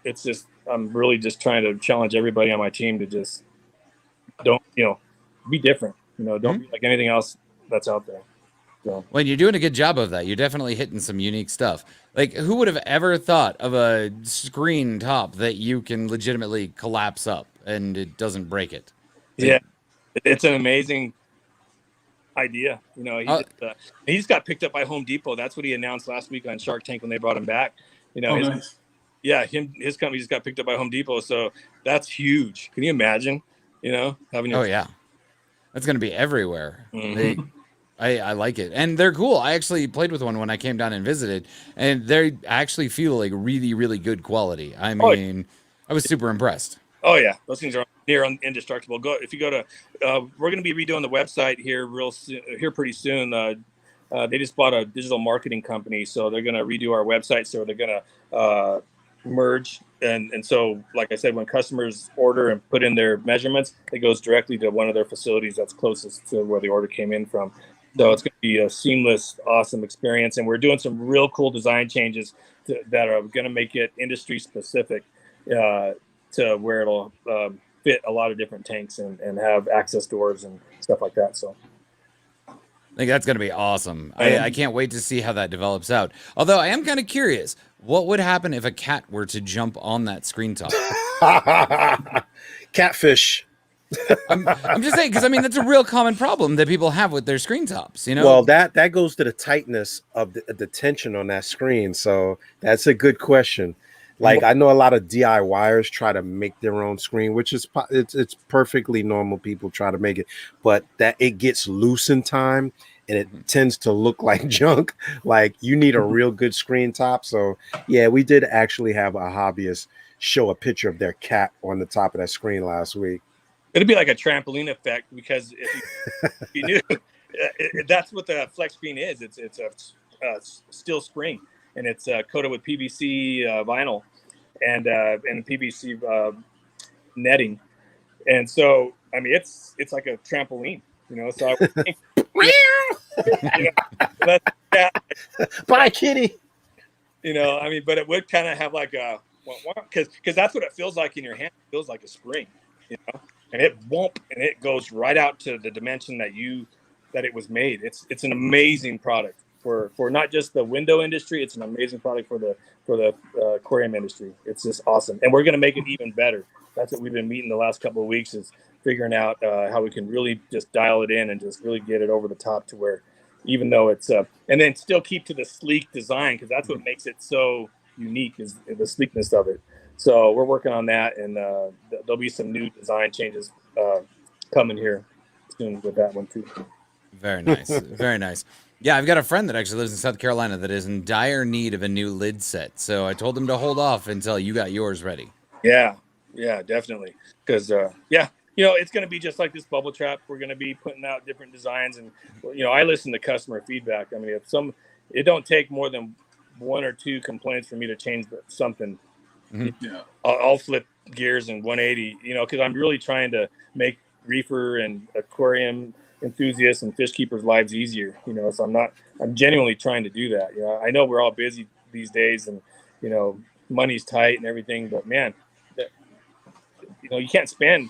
It's just, I'm really just trying to challenge everybody on my team to just don't, be different, don't be like anything else that's out there. So. Well, you're doing a good job of that. You're definitely hitting some unique stuff. Like, who would have ever thought of a screen top that you can legitimately collapse up and it doesn't break it? Yeah, it's an amazing idea. He just got picked up by Home Depot. That's what he announced last week on Shark Tank when they brought him back. Nice. Yeah, his company just got picked up by Home Depot. So that's huge. Can you imagine? Having Oh yeah, that's gonna be everywhere. Mm-hmm. I like it, and they're cool. I actually played with one when I came down and visited, and they actually feel like really, really good quality. I mean, I was super impressed. Oh yeah, those things are near indestructible. If you go to, we're going to be redoing the website here pretty soon. They just bought a digital marketing company, so they're going to redo our website. So they're going to merge, and so like I said, when customers order and put in their measurements, it goes directly to one of their facilities that's closest to where the order came in from. So it's going to be a seamless, awesome experience. And we're doing some real cool design changes that are going to make it industry specific, to where it'll fit a lot of different tanks and have access doors and stuff like that. So I think that's going to be awesome. I can't wait to see how that develops out. Although I am kind of curious, what would happen if a cat were to jump on that screen top? Catfish. I'm just saying, because I mean, that's a real common problem that people have with their screen tops, Well, that goes to the tightness of the tension on that screen. So that's a good question. Like, I know a lot of DIYers try to make their own screen, which is it's perfectly normal. People try to make it, but that it gets loose in time and it tends to look like junk. Like, you need a real good screen top. So yeah, we did actually have a hobbyist show a picture of their cat on the top of that screen last week. It'd be like a trampoline effect, because if you knew, that's what the flex screen is. It's a steel spring, and it's coated with PVC vinyl and PVC netting. And so, I mean, it's like a trampoline, So I would think, Bye, kitty. I mean, but it would kind of have like a, because that's what it feels like in your hand. It feels like a spring, and it goes right out to the dimension that it was made. It's an amazing product for not just the window industry. It's an amazing product for the aquarium industry. It's just awesome, and we're going to make it even better. That's what we've been meeting the last couple of weeks, is figuring out how we can really just dial it in and just really get it over the top to where, even though it's and then still keep to the sleek design, because that's what makes it so unique, is the sleekness of it. So we're working on that, and there'll be some new design changes coming here soon with that one too. Very nice. Very nice. Yeah, I've got a friend that actually lives in South Carolina that is in dire need of a new lid set. So I told him to hold off until you got yours ready. Yeah, definitely. Because, it's going to be just like this bubble trap. We're going to be putting out different designs. And, I listen to customer feedback. I mean, it don't take more than one or two complaints for me to change something. Mm-hmm. Yeah. I'll flip gears in 180, because I'm really trying to make reefer and aquarium enthusiasts and fish keepers' lives easier, so I'm genuinely trying to do that. I know we're all busy these days, and, money's tight and everything, but man, you can't spend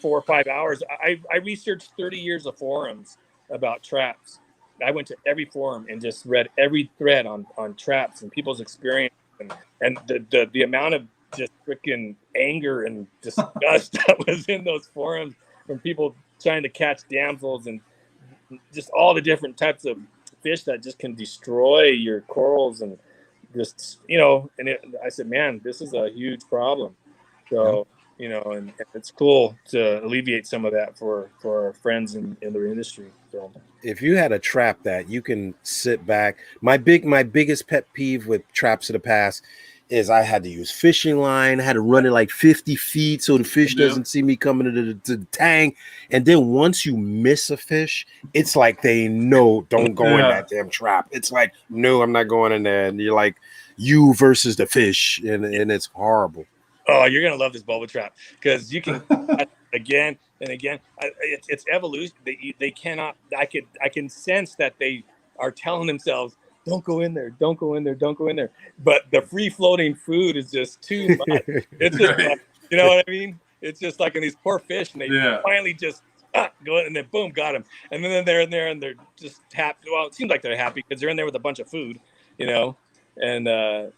4 or 5 hours. I researched 30 years of forums about traps. I went to every forum and just read every thread on traps and people's experience, and the amount of just freaking anger and disgust that was in those forums from people trying to catch damsels and just all the different types of fish that just can destroy your corals, and just, I said, man, this is a huge problem. So, and it's cool to alleviate some of that for our friends in the industry. So if you had a trap that you can sit back, my biggest pet peeve with traps of the past is I had to use fishing line. I had to run it like 50 feet so the fish doesn't see me coming to the tank. And then once you miss a fish, it's like they know don't go in that damn trap. It's like, no, I'm not going in there. And you're like you versus the fish, and it's horrible. Oh, you're gonna love this bubble trap because you can again and again. It's evolution. They cannot. I can sense that they are telling themselves, "Don't go in there. Don't go in there. Don't go in there." But the free floating food is just too much. It's just like, you know what I mean? It's just like in these poor fish, and they finally just go in, and then boom, got them. And then they're in there, and they're just happy. Well, it seems like they're happy because they're in there with a bunch of food, you know. And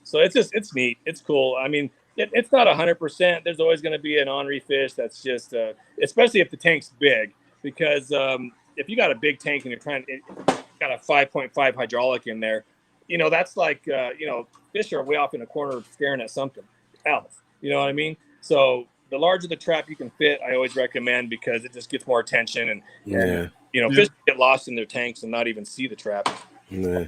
so it's neat. It's cool. I mean. It's not 100%. There's always going to be an ornery fish that's just, especially if the tank's big, because if you got a big tank and you're got a 5.5 hydraulic in there, you know, that's like, fish are way off in a corner staring at something else. You know what I mean? So the larger the trap you can fit, I always recommend because it just gets more attention and fish get lost in their tanks and not even see the trap. Yeah.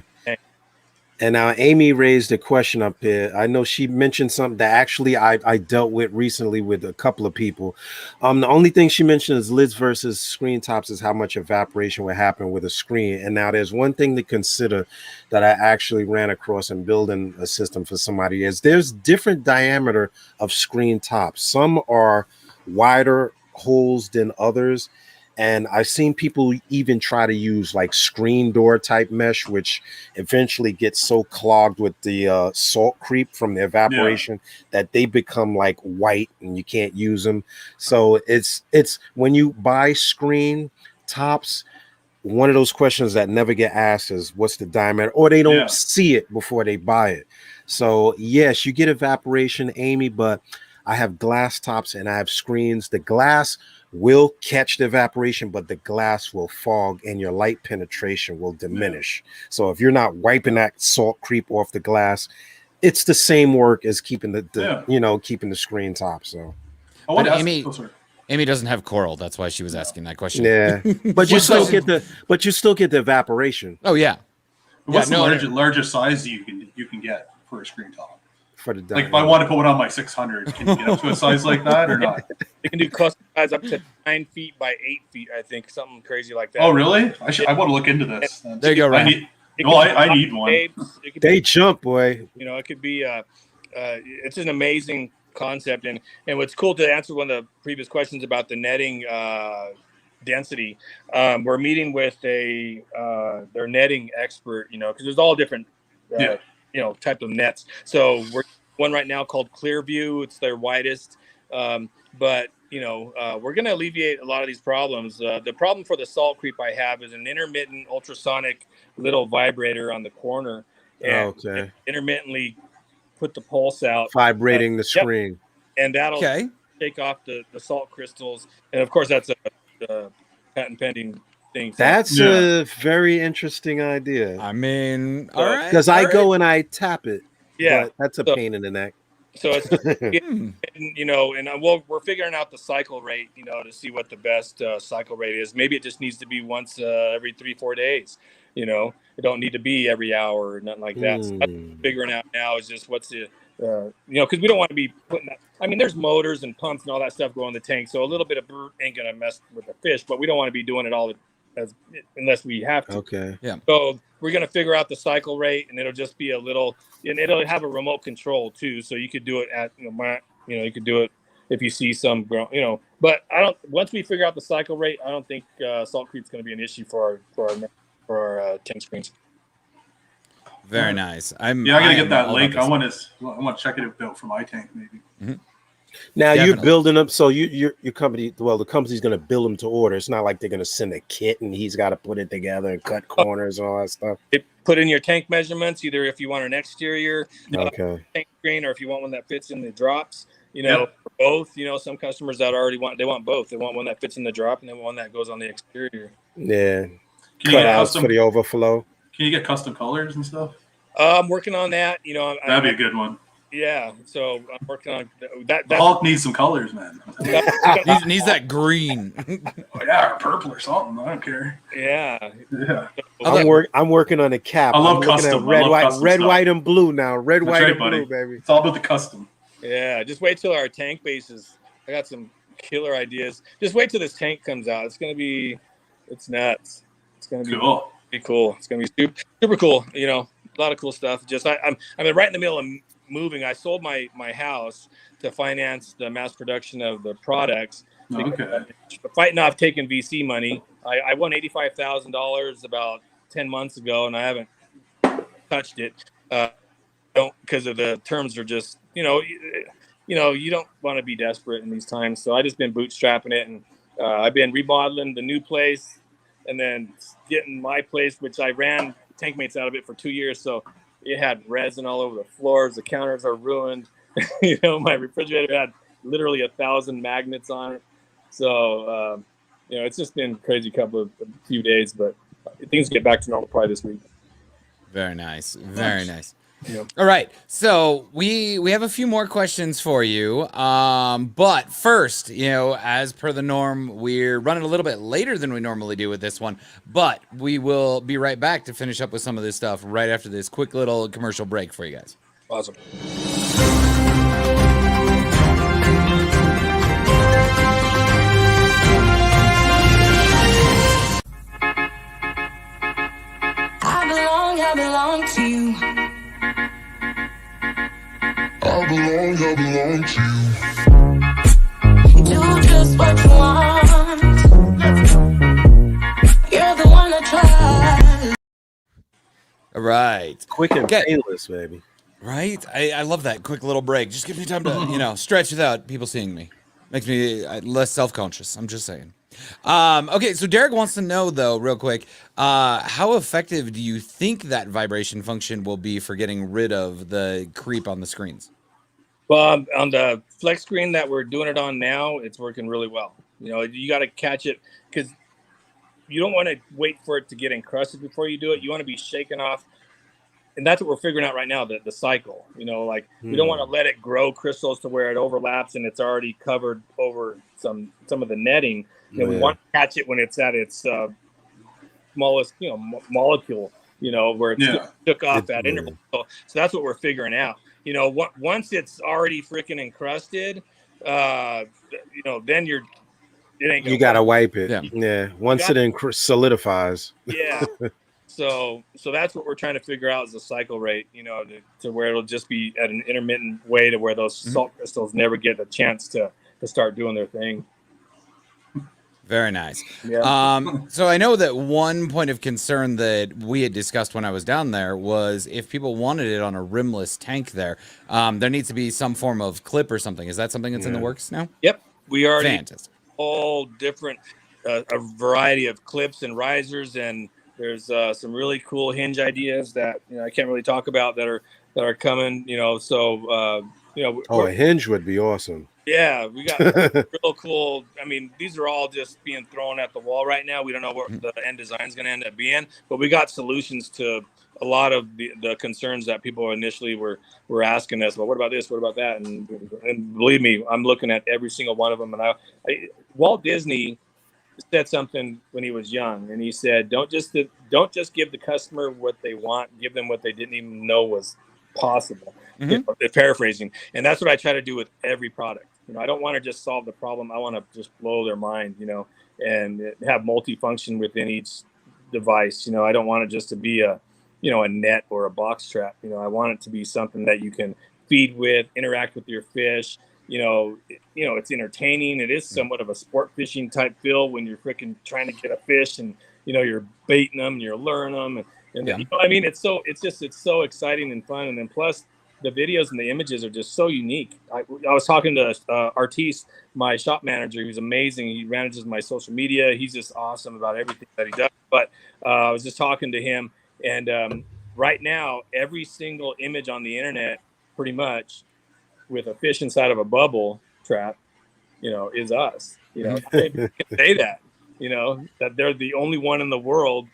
And now Amy raised a question up here. I know she mentioned something that actually I dealt with recently with a couple of people. The only thing she mentioned is lids versus screen tops is how much evaporation would happen with a screen. And now there's one thing to consider that I actually ran across in building a system for somebody is there's different diameter of screen tops. Some are wider holes than others. And I've seen people even try to use like screen door type mesh, which eventually gets so clogged with the salt creep from the evaporation that they become like white and you can't use them. So it's when you buy screen tops, one of those questions that never get asked is what's the diameter, or they don't see it before they buy it. So yes, you get evaporation, Amy, but I have glass tops and I have screens. The glass will catch the evaporation, but the glass will fog and your light penetration will diminish. So if you're not wiping that salt creep off the glass, it's the same work as keeping keeping the screen top. So Amy doesn't have coral. That's why she was asking that question. Yeah, but you still get the evaporation. Oh yeah. What's the largest size you can get for a screen top? For the like if I want to put one on my 600, can you get up to a size like that or not? You can do custom size up to 9 feet by 8 feet, I think, something crazy like that. Oh really? I want to look into this. There you go, Ryan. I need one. They jump, boy. You know, it could be it's an amazing concept, and what's cool, to answer one of the previous questions about the netting density, we're meeting with their netting expert, because there's all different type of nets. So we're one right now called Clearview. It's their widest, but we're going to alleviate a lot of these problems. The problem for the salt creep I have is an intermittent ultrasonic little vibrator on the corner, and intermittently put the pulse out, vibrating the screen, and that'll take off the salt crystals. And of course, that's a patent pending thing. That's a very interesting idea. I mean, all right, because I go and I tap it. Yeah, but that's a pain in the neck. So it's we're figuring out the cycle rate, to see what the best cycle rate is. Maybe it just needs to be once every 3-4 days. It don't need to be every hour or nothing like that. So that's figuring out now is just what's the because we don't want to be putting that. I mean, there's motors and pumps and all that stuff going in the tank, so a little bit of burp ain't gonna mess with the fish, but we don't want to be doing it all unless we have to. Okay. Yeah. So we're gonna figure out the cycle rate, and it'll just be a little, and it'll have a remote control too, so you could do it at you could do it if you see some But I don't. Once we figure out the cycle rate, I don't think salt creep's gonna be an issue for our tank screens. Very nice. I gotta get that link. I want to check it out for my tank maybe. Mm-hmm. Now you're building them, so your company. Well, the company's going to build them to order. It's not like they're going to send a kit and he's got to put it together and cut corners and all that stuff. Put in your tank measurements, either if you want an exterior tank screen or if you want one that fits in the drops. Both. Some customers that already want both. They want one that fits in the drop and then one that goes on the exterior. Yeah. Cutouts for the overflow. Can you get custom colors and stuff? I'm working on that. That'd be a good one. Yeah, so I'm working on that. The Hulk needs some colors, man. Needs that green. Oh, yeah, or purple or something. I don't care. Yeah. Yeah. I'm working on a cap. I love I'm looking custom. at red, I love white, custom red, stuff. white, and blue now. Red, That's white, right, and buddy. blue, baby. It's all about the custom. Yeah, just wait till our tank bases. I got some killer ideas. Just wait till this tank comes out. It's nuts. It's gonna be Cool. pretty cool. It's gonna be super cool. You know, a lot of cool stuff. Just I'm right in the middle of moving. I sold my house to finance the mass production of the products. Okay. Fighting off taking VC money. I won $85,000 about 10 months ago, and I haven't touched it. Because of the terms are just, you don't want to be desperate in these times. So I just been bootstrapping it, and I've been remodeling the new place and then getting my place, which I ran tank mates out of it for 2 years. So it had resin all over the floors. The counters are ruined. My refrigerator had literally 1,000 magnets on it. So, it's just been crazy a few days, but things get back to normal probably this week. Very nice. Very nice. Yeah. All right, so we have a few more questions for you, but first, as per the norm, we're running a little bit later than we normally do with this one, but we will be right back to finish up with some of this stuff right after this quick little commercial break for you guys. Awesome. I belong to you. I belong to you. Do just what you want. You're the one I trust. All right. Quick and painless, baby. Right? I love that quick little break. Just give me time to, stretch without people seeing me. Makes me less self-conscious. I'm just saying. Okay, so Derek wants to know, though, real quick, how effective do you think that vibration function will be for getting rid of the creep on the screens? Well, on the flex screen that we're doing it on now, it's working really well. You got to catch it because you don't want to wait for it to get encrusted before you do it. You want to be shaken off. And that's what we're figuring out right now, the cycle. We don't want to let it grow crystals to where it overlaps and it's already covered over some of the netting. We want to catch it when it's at its smallest, molecule, where it's took off at interval. So that's what we're figuring out. Once it's already freaking encrusted, then it ain't gonna you gotta work. wipe it. Yeah. Once it solidifies. Yeah. So that's what we're trying to figure out is the cycle rate, to where it'll just be at an intermittent way to where those salt crystals never get a chance to start doing their thing. Very nice. Yeah. So I know that one point of concern that we had discussed when I was down there was if people wanted it on a rimless tank there needs to be some form of clip or something. Is that something that's in the works now? Yep. We already Fantastic. all different, a variety of clips and risers, and there's some really cool hinge ideas that I can't really talk about that are coming. A hinge would be awesome. Yeah, we got real cool. I mean, these are all just being thrown at the wall right now. We don't know what the end design is going to end up being, but we got solutions to a lot of the concerns that people initially were asking us. Well, what about this? What about that? And believe me, I'm looking at every single one of them. And Walt Disney said something when he was young, and he said, "Don't just give the customer what they want. Give them what they didn't even know was possible." Paraphrasing, and that's what I try to do with every product. I don't want to just solve the problem. I want to just blow their mind, and have multifunction within each device. I don't want it just to be a net or a box trap. I want it to be something that you can feed with, interact with your fish. It's entertaining. It is somewhat of a sport fishing type feel when you're freaking trying to get a fish and, you're baiting them and you're luring them. It's so exciting and fun. And then plus the videos and the images are just so unique. I was talking to Artis, my shop manager. He's amazing. He manages my social media. He's just awesome about everything that he does. But I was just talking to him, and right now, every single image on the internet, pretty much, with a fish inside of a bubble trap, is us. They can say that, that they're the only one in the world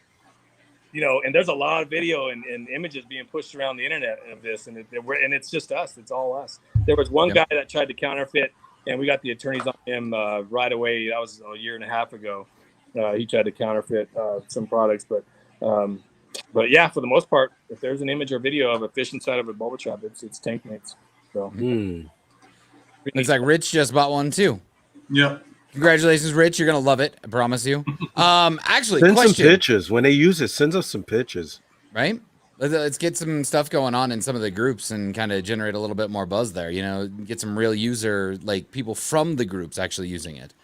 and there's a lot of video and images being pushed around the internet of this, and it's just us. It's all us. There was one guy that tried to counterfeit, and we got the attorneys on him right away. That was a year and a half ago. He tried to counterfeit some products, but yeah, for the most part, if there's an image or video of a fish inside of a bubble trap, it's tank mates. So looks like Rich just bought one too. Yep. Congratulations, Rich. You're gonna love it. I promise you. Actually, send question. some pictures when they use it. Send us some pictures. Right. Let's get some stuff going on in some of the groups and kind of generate a little bit more buzz there. Get some real user, like people from the groups actually using it.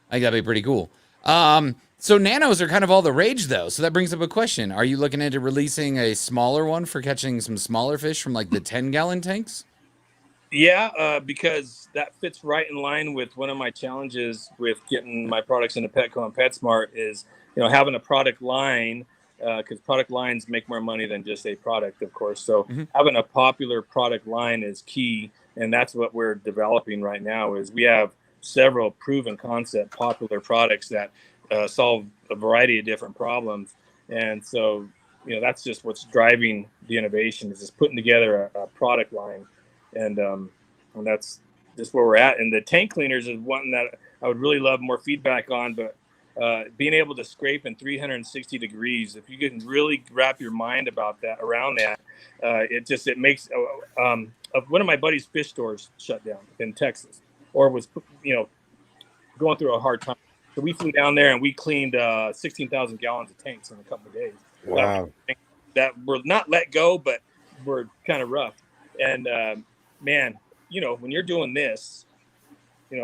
I think that'd be pretty cool. So nanos are kind of all the rage though. So that brings up a question. Are you looking into releasing a smaller one for catching some smaller fish from like the 10-gallon tanks? Yeah, because that fits right in line with one of my challenges with getting my products into Petco and PetSmart is, having a product line, because product lines make more money than just a product, of course. So having a popular product line is key, and that's what we're developing right now. Is we have several proven concept popular products that solve a variety of different problems, and so that's just what's driving the innovation is just putting together a product line. And that's just where we're at. And the tank cleaners is one that I would really love more feedback on. But being able to scrape in 360 degrees, if you can really wrap your mind around that, it makes one of my buddy's fish stores shut down in Texas, or was going through a hard time. So we flew down there and we cleaned 16,000 gallons of tanks in a couple of days. Wow. That were not let go, but were kind of rough. And man, when you're doing this,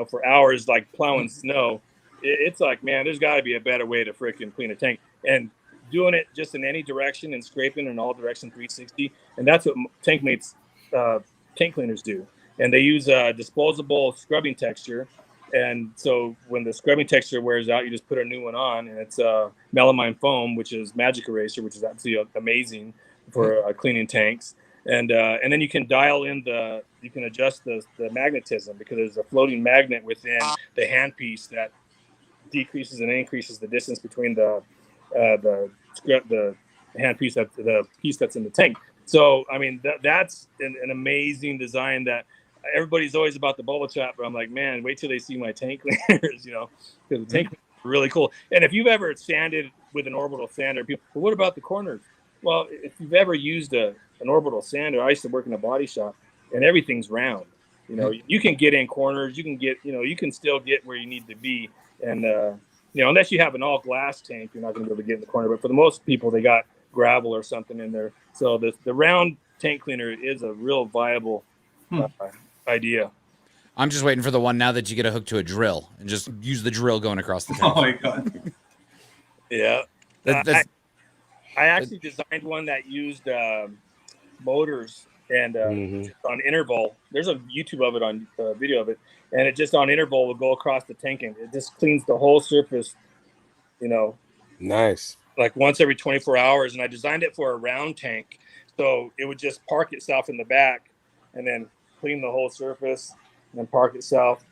for hours, like plowing snow, it's like, man, there's got to be a better way to freaking clean a tank. And doing it just in any direction and scraping in all direction 360. And that's what tank mates, tank cleaners do. And they use a disposable scrubbing texture. And so when the scrubbing texture wears out, you just put a new one on, and it's melamine foam, which is magic eraser, which is absolutely amazing for cleaning tanks. And then you can dial in you can adjust the magnetism, because there's a floating magnet within the handpiece that decreases and increases the distance between the handpiece, the piece that's in the tank. So, I mean, that's an amazing design that everybody's always about the bubble trap, but I'm like, man, wait till they see my tank cleaners, because the tank cleaners are really cool. And if you've ever sanded with an orbital sander, people, well, what about the corners? Well, if you've ever used an orbital sander, I used to work in a body shop, and everything's round. You can get in corners, you can get, you can still get where you need to be. And, unless you have an all glass tank, you're not going to be able to get in the corner. But for the most people, they got gravel or something in there. So the round tank cleaner is a real viable idea. I'm just waiting for the one now that you get a hook to a drill and just use the drill going across the tank. Oh my God. Yeah. I actually designed one that used motors and on interval. There's a YouTube of it on video of it, and it just on interval will go across the tank, and it just cleans the whole surface. Nice. Like once every 24 hours. And I designed it for a round tank, so it would just park itself in the back, and then clean the whole surface, and then park itself.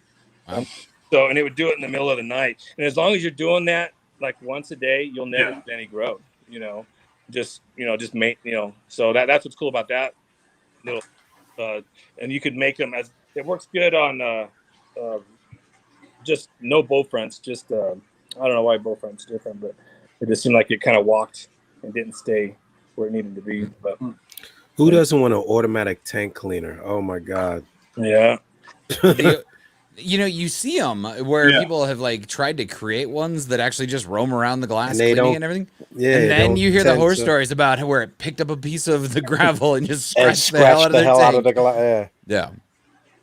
Wow. And it would do it in the middle of the night. And as long as you're doing that like once a day, you'll never get any growth. Just make, so that's what's cool about that little, and you could make them it works good on, just no bow fronts. Just, I don't know why bow fronts different, but it just seemed like it kind of walked and didn't stay where it needed to be. But who doesn't want an automatic tank cleaner? Oh my God. Yeah. You see them where people have like tried to create ones that actually just roam around the glass cleaning and everything. Yeah, and then you hear the horror stories about where it picked up a piece of the gravel and just scratched the hell out of the tank.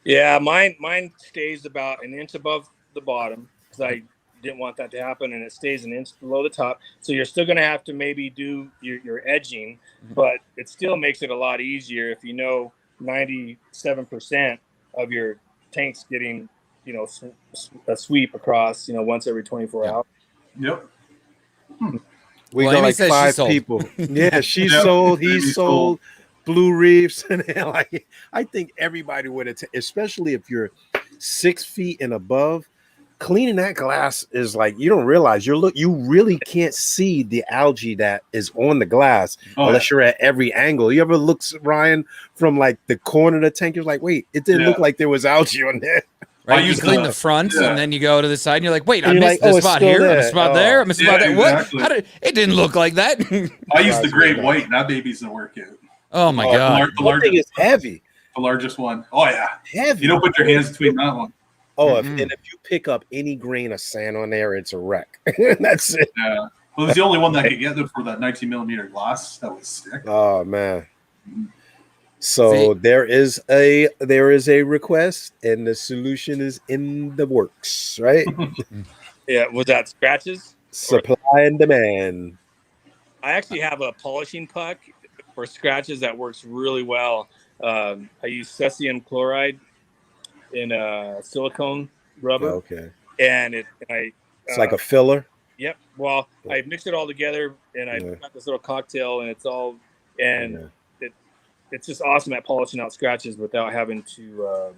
Yeah, mine stays about an inch above the bottom because I didn't want that to happen, and it stays an inch below the top. So you're still going to have to maybe do your edging, but it still makes it a lot easier if 97% of your tanks getting a sweep across, once every 24 hours. Yep. We got like 5 people. Yeah, she sold, he sold Blue Reefs, and I think everybody would, especially if you're 6 feet and above. cleaning that glass is like, you don't realize you really can't see the algae that is on the glass unless you're at every angle. You ever look, Ryan, from like the corner of the tank, you're like, wait, it didn't look like there was algae on there. Right, you clean the front, and then you go to the side, and you're like, "Wait, I you're missed like, this spot here, I missed a spot there, I missed a spot there. Exactly. What? How did it didn't look like that?" I used the great white, and that baby's a workout. Oh my god, the largest thing is heavy. The largest one. Oh yeah, heavy. You don't put your hands between that one. Oh, if you pick up any grain of sand on there, it's a wreck. That's it. Yeah. Well, it's the only one that could get them for that 19 millimeter glass that was stick. Oh man. So there is a request, and the solution is in the works, right? Yeah, was that scratches? Supply and demand. I actually have a polishing puck for scratches that works really well. I use cesium chloride in silicone rubber. Okay. And it's like a filler. Yep. Well, I mixed it all together, and I got this little cocktail, and it's all it's just awesome at polishing out scratches without having to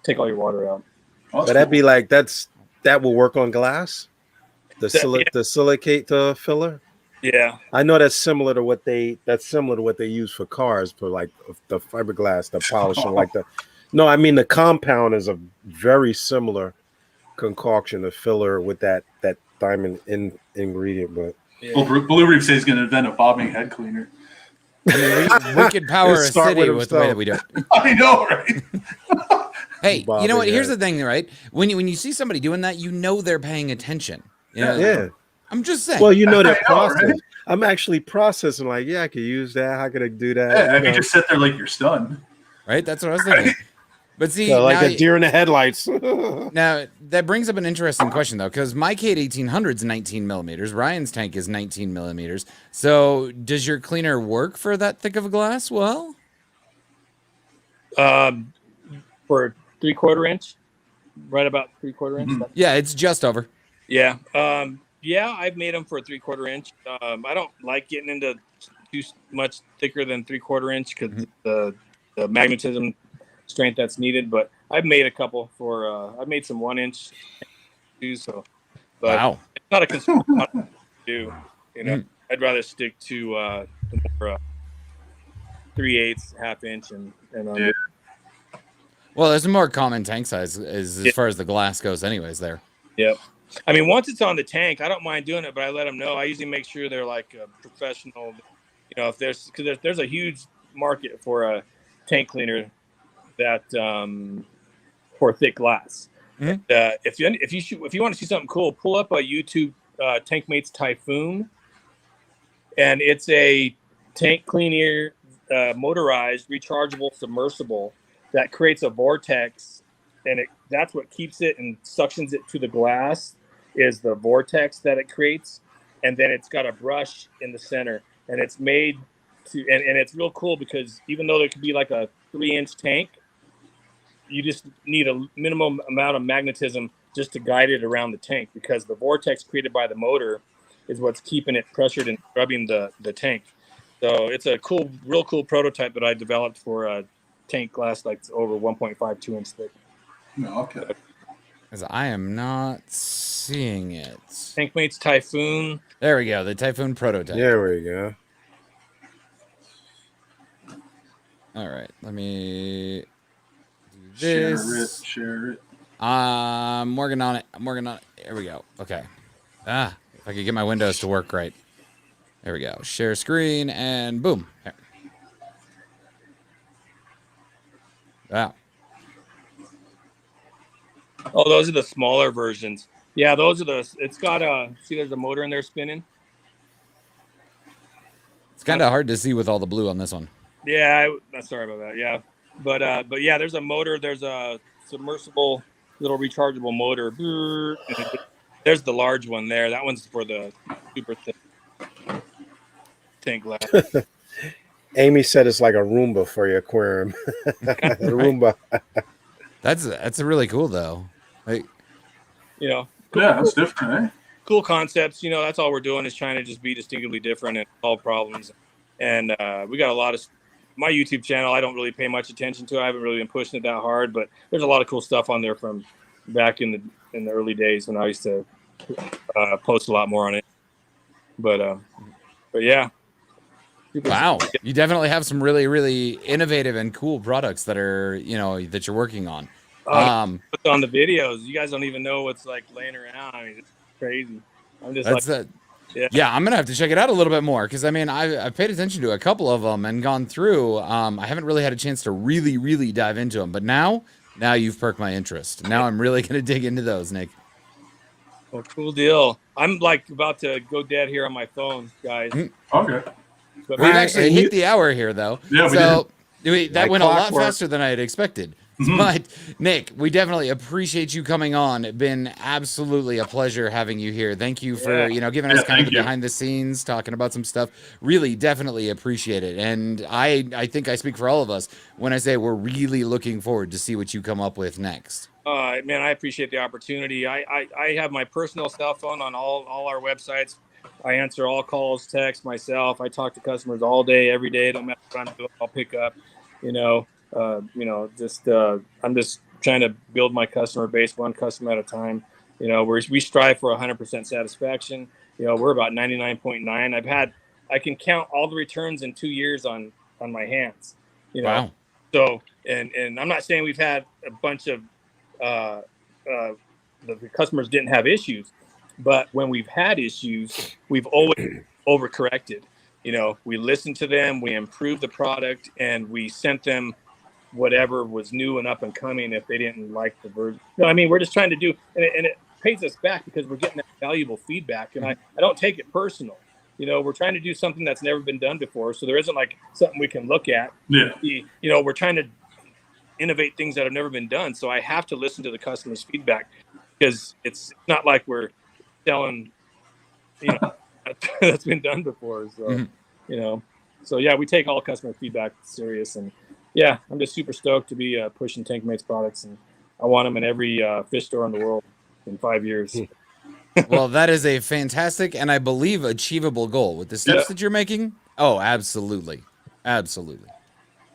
take all your water out. But that'd be like that will work on glass. The silicate filler. Yeah, I know that's similar to what they use for cars, for like the fiberglass, the polishing, like the. No, I mean the compound is a very similar concoction of filler with that diamond ingredient. But well, Blue Reef says he's going to invent a bobbing head cleaner. I mean, we could power a city with the way that we do it. I know, right? Hey, you know what? Here's the thing, right? When you see somebody doing that, you know they're paying attention. You know? Yeah. I'm just saying. Well, you know that process. Right? I'm actually processing like, I could use that. How could I do that? Yeah, you just sit there like you're stunned. Right? That's what I was thinking. But see, like a deer in the headlights. Now, that brings up an interesting question, though, because my Kate 1800 is 19 millimeters. Ryan's tank is 19 millimeters. So does your cleaner work for that thick of a glass? Well, for 3/4 inch, right about 3/4 inch. Yeah, it's just over. Yeah. Yeah, I've made them for a 3/4 inch. I don't like getting into too much thicker than 3/4 inch because the magnetism strength that's needed. But I've made a couple for. I've made some 1 inch too. So, but wow, it's not a concern to do. You know, I'd rather stick to the more 3/8, ½ inch, and yeah. Well, there's a more common tank size as far as the glass goes, anyways. There. Yep. I mean, once it's on the tank, I don't mind doing it, but I let them know. I usually make sure they're like a professional. You know, if there's a huge market for a tank cleaner that for thick glass. And, if you want to see something cool, pull up a YouTube Tankmates Typhoon, and it's a tank cleaner motorized rechargeable submersible that creates a vortex, and that's what keeps it and suctions it to the glass is the vortex that it creates. And then it's got a brush in the center, and it's made to, and it's real cool because even though there could be like a 3-inch tank, you just need a minimum amount of magnetism just to guide it around the tank, because the vortex created by the motor is what's keeping it pressured and rubbing the tank. So it's a real cool prototype that I developed for a tank glass like over 1.5, 2 inch thick. No, okay. Because I am not seeing it. Tankmates Typhoon. There we go. The Typhoon prototype. There we go. All right. Let me do this. Share it. I'm working on it. There we go. Okay. If I could get my windows to work right. There we go. Share screen and boom. There. Wow. Oh, those are the smaller versions. Yeah, those are it's got see there's a motor in there spinning. It's kind of hard to see with all the blue on this one. Yeah, sorry about that. Yeah. But yeah, there's a motor, there's a submersible little rechargeable motor. There's the large one there. That one's for the super thick tank glass. Amy said it's like a Roomba for your aquarium. Roomba. That's really cool though. Like, you know. Yeah, that's different, eh? Cool concepts. You know, that's all we're doing is trying to just be distinctively different and solve problems. And we got a lot of my YouTube channel. I don't really pay much attention to. I haven't really been pushing it that hard, but there's a lot of cool stuff on there from back in the early days when I used to post a lot more on it. But yeah. Wow, you definitely have some really, really innovative and cool products that are, that you're working on. On the videos, you guys don't even know what's like laying around. I mean, it's crazy. I'm just yeah, I'm gonna have to check it out a little bit more because I mean, I've paid attention to a couple of them and gone through. I haven't really had a chance to really, really dive into them, but now you've perked my interest. Now I'm really gonna dig into those, Nick. Well, cool deal. I'm like about to go dead here on my phone, guys. Okay. But We've actually hit the hour here, though. Yeah, that went a lot faster than I had expected. But Nick, we definitely appreciate you coming on. It's been absolutely a pleasure having you here. Thank you for giving us kind of the behind the scenes, talking about some stuff. Really, definitely appreciate it. And I think I speak for all of us when I say we're really looking forward to see what you come up with next. Man, I appreciate the opportunity. I have my personal cell phone on all our websites. I answer all calls, texts myself. I talk to customers all day, every day. Don't matter what I'm doing, I'll pick up. I'm just trying to build my customer base one customer at a time. We strive for 100% satisfaction. We're about 99.9. I can count all the returns in 2 years on my hands. Wow. So, and I'm not saying we've had a bunch of the customers didn't have issues, but when we've had issues, we've always overcorrected. We listened to them, we improved the product, and we sent them whatever was new and up and coming if they didn't like the version. We're just trying to do, and it pays us back because we're getting that valuable feedback. And I don't take it personal. We're trying to do something that's never been done before. So there isn't like something we can look at. Yeah. We're trying to innovate things that have never been done. So I have to listen to the customer's feedback because it's not like we're selling, that's been done before. So, so yeah, we take all customer feedback serious. And yeah, I'm just super stoked to be pushing TankMates products. And I want them in every fish store in the world in 5 years. Well, that is a fantastic and I believe achievable goal with the steps that you're making. Oh, absolutely. Absolutely.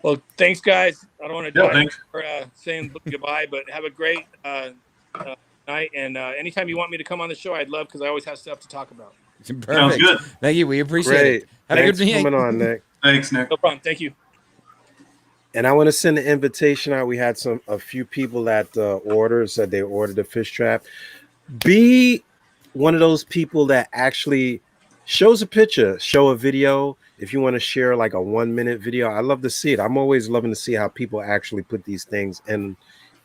Well, thanks, guys. I don't want to die for saying goodbye, but have a great night. And anytime you want me to come on the show, I'd love because I always have stuff to talk about. Perfect. Sounds good. Thank you. We appreciate it. Have a good meeting. Coming on, Nick. Thanks, Nick. No problem. Thank you. And I want to send an invitation out. We had a few people that said they ordered a fish trap. Be one of those people that actually shows a picture, show a video. If you want to share like a 1-minute video, I love to see it. I'm always loving to see how people actually put these things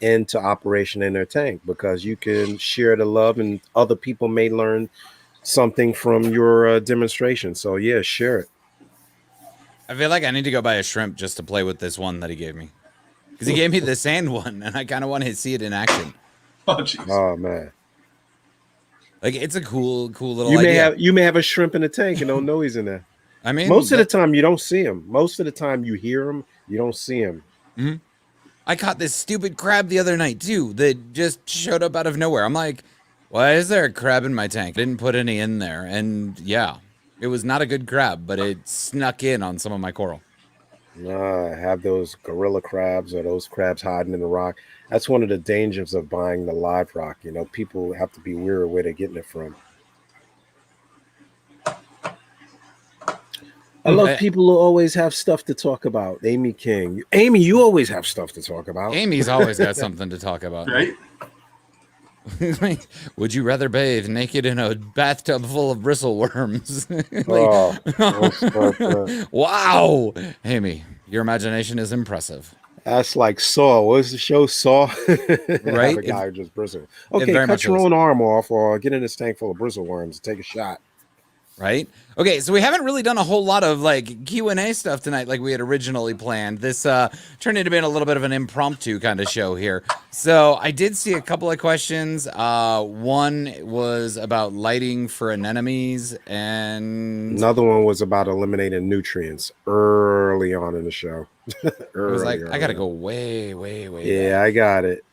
into operation in their tank because you can share the love and other people may learn something from your demonstration. So yeah, share it. I feel like I need to go buy a shrimp just to play with this one that he gave me because he gave me the sand one and I kind of want to see it in action. Oh man. Like it's a cool little idea. You may have a shrimp in the tank and don't know he's in there. I mean, most of the time you don't see him. Most of the time you hear him, you don't see him. Mm-hmm. I caught this stupid crab the other night too that just showed up out of nowhere. I'm like, why is there a crab in my tank? I didn't put any in there, and yeah, it was not a good crab, but it snuck in on some of my coral. I have those gorilla crabs or those crabs hiding in the rock. That's one of the dangers of buying the live rock. People have to be weird where they're getting it from. I love people who always have stuff to talk about. Amy King. Amy, you always have stuff to talk about. Amy's always got something to talk about. Right? Would you rather bathe naked in a bathtub full of bristleworms? Wow. Amy, your imagination is impressive. That's like Saw. What was the show? Saw? Right? Have a guy who just bristle. Okay, cut your own arm off or get in this tank full of bristleworms and take a shot. Right? Okay, so we haven't really done a whole lot of like Q&A stuff tonight like we had originally planned. This turned into being a little bit of an impromptu kind of show here. So I did see a couple of questions. One was about lighting for anemones, and another one was about eliminating nutrients early on in the show. It was like, I got to go way Yeah, back. I got it.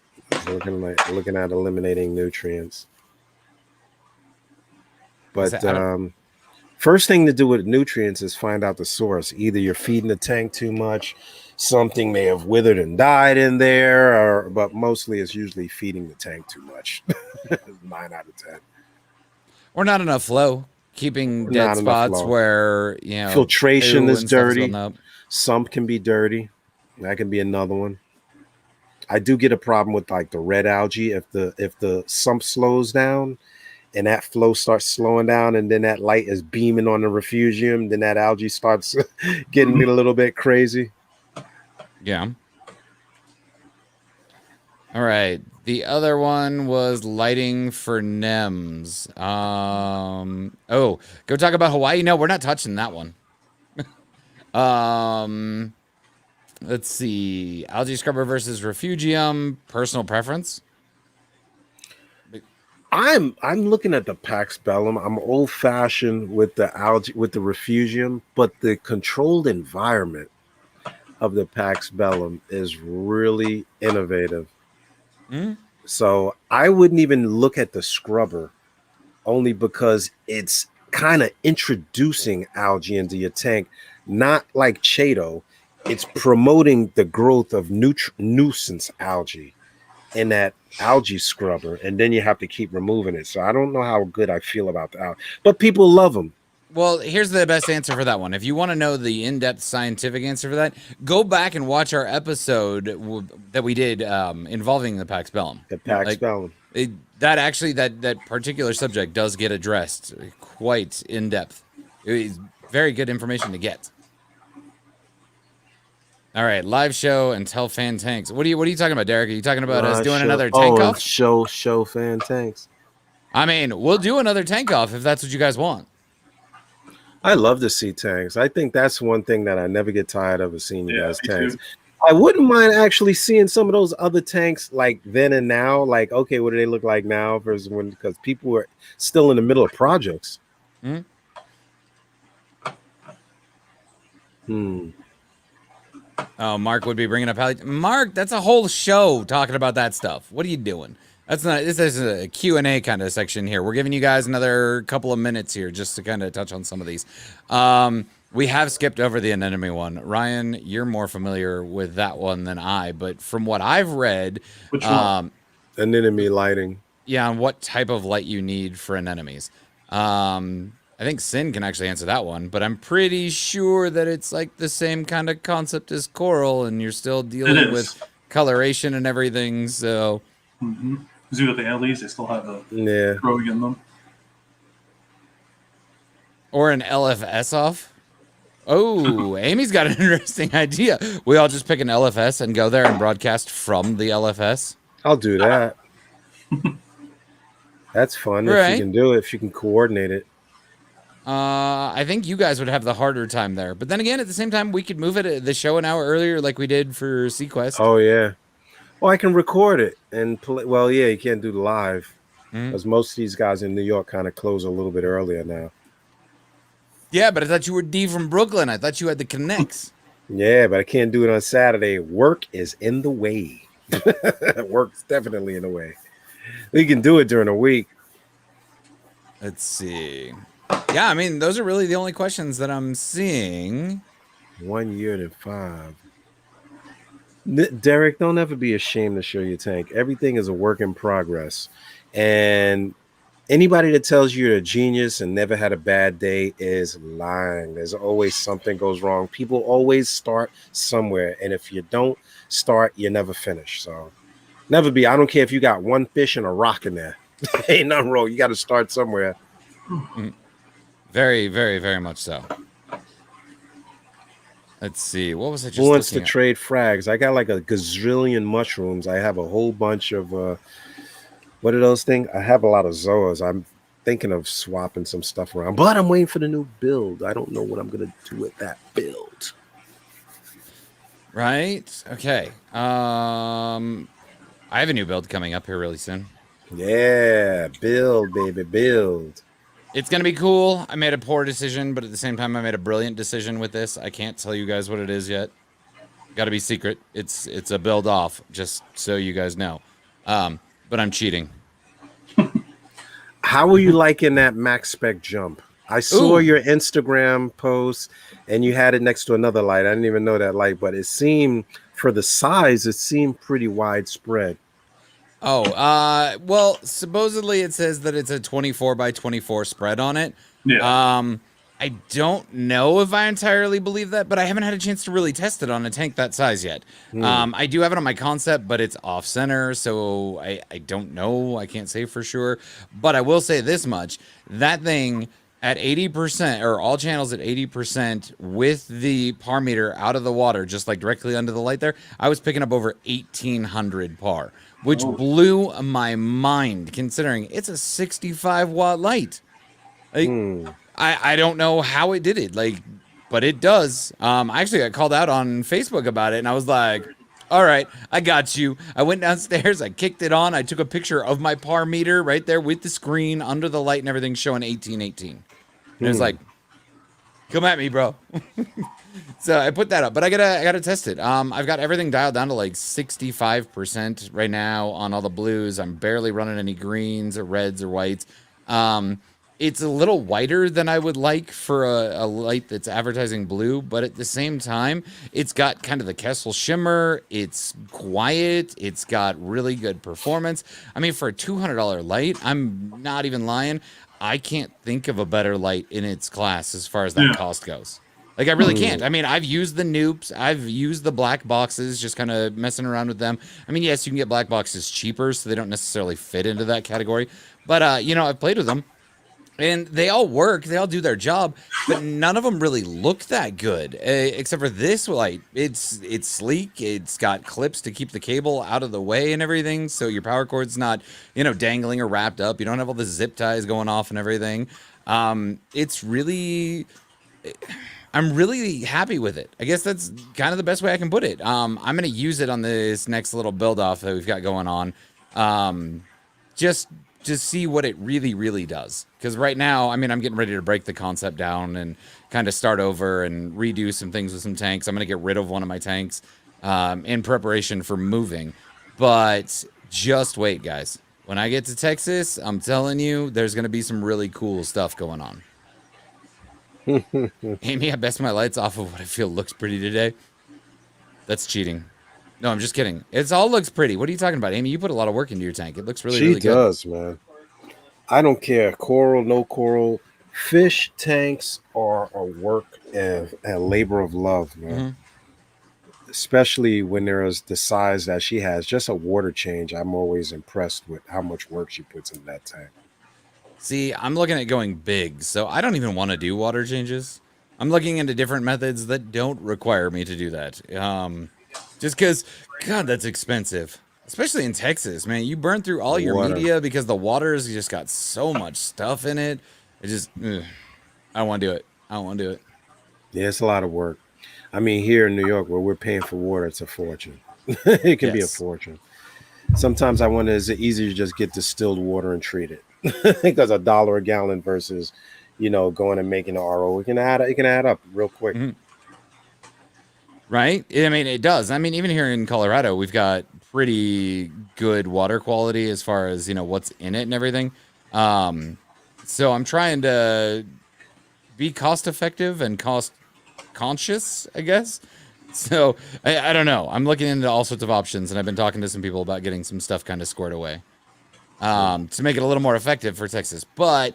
Looking at eliminating nutrients. But first thing to do with nutrients is find out the source. Either you're feeding the tank too much, something may have withered and died in there, but mostly it's usually feeding the tank too much. 9 out of 10. Or not enough flow, keeping dead Not enough spots flow. where Filtration poo is and stuff dirty. building up. Sump can be dirty. That can be another one. I do get a problem with like the red algae. If the sump slows down and that flow starts slowing down, and then that light is beaming on the refugium, then that algae starts getting a little bit crazy. Yeah. All right. The other one was lighting for NEMS. Oh, go talk about Hawaii. No, we're not touching that one. Let's see. Algae scrubber versus refugium. Personal preference. I'm looking at the Pax Bellum. I'm old fashioned with the algae, with the refugium, but the controlled environment of the Pax Bellum is really innovative. So I wouldn't even look at the scrubber, only because it's kind of introducing algae into your tank, not like Chaeto. It's promoting the growth of nuisance algae in that algae scrubber, and then you have to keep removing it. So I don't know how good I feel about the algae, but people love them. Well, here's the best answer for that one. If you want to know the in-depth scientific answer for that, go back and watch our episode that we did involving the Pax Bellum. The Pax Bellum. That particular subject does get addressed quite in depth. It's very good information to get. All right, live show and tell fan tanks. What are you talking about, Derek? Are you talking about us doing another tank off? Show fan tanks. I mean, we'll do another tank off if that's what you guys want. I love to see tanks. I think that's one thing that I never get tired of is seeing you guys tanks. Too. I wouldn't mind actually seeing some of those other tanks like then and now. Like, okay, what do they look like now versus when? Because people were still in the middle of projects. Oh, Mark would be bringing up Mark. That's a whole show talking about that stuff. What are you doing? That's not. This is a Q&A kind of section here. We're giving you guys another couple of minutes here just to kind of touch on some of these. We have skipped over the anemone one. Ryan, you're more familiar with that one than I, but from what I've read, Which one? Anemone lighting. Yeah, on what type of light you need for anemones. I think Sin can actually answer that one, but I'm pretty sure that it's like the same kind of concept as coral, and you're still dealing with coloration and everything. So, Zoo with the antlers, they still have the growing in them. Or an LFS off. Oh, Amy's got an interesting idea. We all just pick an LFS and go there and broadcast from the LFS. I'll do that. That's fun if you can do it, if you can coordinate it. I think you guys would have the harder time there. But then again, at the same time, we could move it the show an hour earlier like we did for Sequest. Oh, yeah. Well, I can record it and play. Well, yeah, you can't do the live because most of these guys in New York kind of close a little bit earlier now. Yeah, but I thought you were D from Brooklyn. I thought you had the connects. Yeah, but I can't do it on Saturday. Work is in the way. Work's definitely in the way. We can do it during the week. Let's see. Yeah, I mean, those are really the only questions that I'm seeing. 1 year to 5. Derek, don't ever be ashamed to show your tank. Everything is a work in progress. And anybody that tells you you're a genius and never had a bad day is lying. There's always something goes wrong. People always start somewhere. And if you don't start, you never finish. So never be. I don't care if you got one fish and a rock in there. Ain't nothing wrong. You got to start somewhere. Very, very, very much so. Let's see. What was I just Who wants to looking at? trade frags? I got like a gazillion mushrooms. I have a whole bunch of what are those things? I have a lot of zoas. I'm thinking of swapping some stuff around, but I'm waiting for the new build. I don't know what I'm gonna do with that build. Right. Okay. I have a new build coming up here really soon. Yeah, build, baby, build. It's going to be cool. I made a poor decision, but at the same time, I made a brilliant decision with this. I can't tell you guys what it is yet. Got to be secret. It's a build off, just so you guys know. But I'm cheating. How are you liking that max spec jump? I saw Ooh. your Instagram post, and you had it next to another light. I didn't even know that light, but it seemed, for the size, it seemed pretty widespread. Oh, well, supposedly it says that it's a 24 by 24 spread on it. Yeah. I don't know if I entirely believe that, but I haven't had a chance to really test it on a tank that size yet. I do have it on my concept, but it's off center, so I don't know. I can't say for sure, but I will say this much. That thing at 80%, or all channels at 80% with the par meter out of the water, just like directly under the light there, I was picking up over 1800 par, which blew my mind considering it's a 65 watt light. Like, I don't know how it did it, like, but it does. I actually got called out on Facebook about it, and I was like, all right, I got you. I went downstairs, I kicked it on, I took a picture of my par meter right there with the screen under the light and everything showing 1818. And it was like, come at me, bro. So I put that up, but I gotta test it. I've got everything dialed down to like 65% right now on all the blues. I'm barely running any greens or reds or whites. It's a little whiter than I would like for a light that's advertising blue, but at the same time, it's got kind of the Kessel shimmer. It's quiet. It's got really good performance. I mean, for a $200 light, I'm not even lying. I can't think of a better light in its class as far as that cost goes. Like, I really can't. I mean, I've used the Noops. I've used the black boxes, just kind of messing around with them. I mean, yes, you can get black boxes cheaper, so they don't necessarily fit into that category. But, you know, I've played with them. And they all work. They all do their job. But none of them really look that good, except for this light. It's sleek. It's got clips to keep the cable out of the way and everything, so your power cord's not, you know, dangling or wrapped up. You don't have all the zip ties going off and everything. It's really... I'm really happy with it. I guess that's kind of the best way I can put it. I'm going to use it on this next little build-off that we've got going on. Just to see what it really, really does. Because right now, I mean, I'm getting ready to break the concept down and kind of start over and redo some things with some tanks. I'm going to get rid of one of my tanks in preparation for moving. But just wait, guys. When I get to Texas, I'm telling you, there's going to be some really cool stuff going on. Amy, I best my lights off of what I feel looks pretty today. That's cheating. No, I'm just kidding. It all looks pretty. What are you talking about, Amy? You put a lot of work into your tank. It looks really, really good. She does, man. I don't care. Coral, no coral. Fish tanks are a work and a labor of love, man. Especially when there is the size that she has. Just a water change. I'm always impressed with how much work she puts in that tank. See, I'm looking at going big, so I don't even want to do water changes. I'm looking into different methods that don't require me to do that. Just because, God, that's expensive. Especially in Texas, man. You burn through all your media because the water's just got so much stuff in it. It just, I don't want to do it. I don't want to do it. Yeah, it's a lot of work. I mean, here in New York, where we're paying for water, it's a fortune. It can be a fortune. Sometimes I wonder, is it easier to just get distilled water and treat it? Because $1 a gallon versus, you know, going and making an RO, it can add up real quick. Right? I mean, it does. I mean, even here in Colorado, we've got pretty good water quality as far as, you know, what's in it and everything. So I'm trying to be cost effective and cost conscious, I guess. So I don't know. I'm looking into all sorts of options, and I've been talking to some people about getting some stuff kind of squared away to make it a little more effective for Texas. But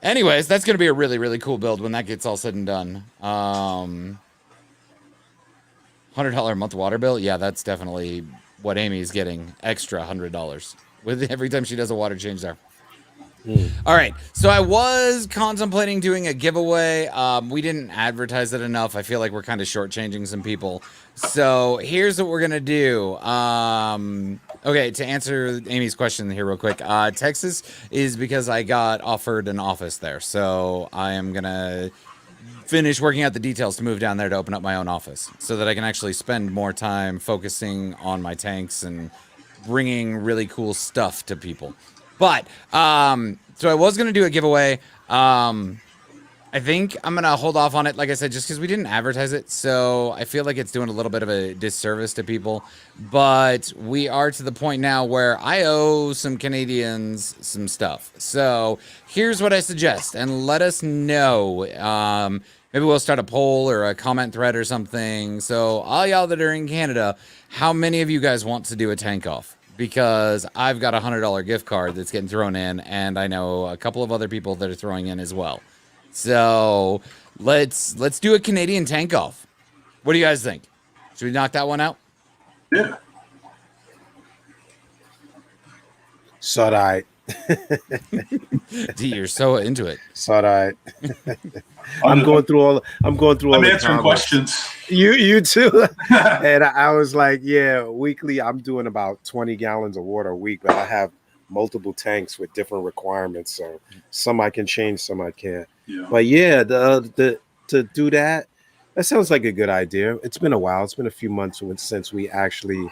anyways, that's going to be a really, really cool build when that gets all said and done. $100 a month water bill. Yeah, that's definitely what Amy's getting, extra $100 with every time she does a water change there. All right, so I was contemplating doing a giveaway. We didn't advertise it enough. I feel like we're kind of shortchanging some people. So here's what we're gonna do. Okay, to answer Amy's question here real quick, Texas is because I got offered an office there. So I am gonna finish working out the details to move down there to open up my own office so that I can actually spend more time focusing on my tanks and bringing really cool stuff to people. But, so I was going to do a giveaway. I think I'm going to hold off on it, like I said, just because we didn't advertise it. So I feel like it's doing a little bit of a disservice to people. But we are to the point now where I owe some Canadians some stuff. So here's what I suggest, and let us know. Maybe we'll start a poll or a comment thread or something. So all y'all that are in Canada, how many of you guys want to do a tank off? Because I've got a $100 gift card that's getting thrown in, and I know a couple of other people that are throwing in as well. So let's do a Canadian tank off. What do you guys think? Should we knock that one out? Yeah. So I. D, you're so into it. So I. I'm going through all. I'm answering questions. You too. And I was like, yeah, weekly. I'm doing about 20 gallons of water a week, but I have multiple tanks with different requirements. So some I can change, some I can't. Yeah. But yeah, the to do that sounds like a good idea. It's been a while. It's been a few months since we actually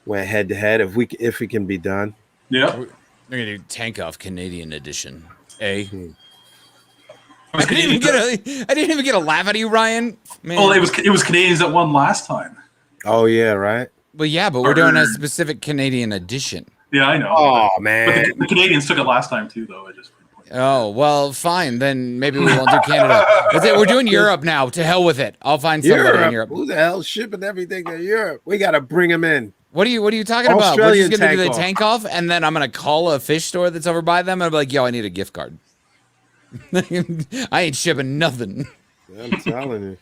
went head to head. If it can be done. Yeah. We're gonna do tank off Canadian edition. I I didn't even get a laugh out of you, Ryan. Man. Well, it was Canadians that won last time. Oh yeah, right. Well, yeah, but we're doing a specific Canadian edition. Yeah, I know. Oh But man, the Canadians took it last time too, though. Oh, well, fine. Then maybe we won't do Canada. That's it. We're doing Europe now. To hell with it. I'll find somebody in Europe. Who the hell's shipping everything to Europe? We got to bring them in. What are you talking about? We're Australian just going to do the tank off. tank off, and then I'm going to call a fish store that's over by them, and I'll be like, yo, I need a gift card. I ain't shipping nothing. I'm telling you.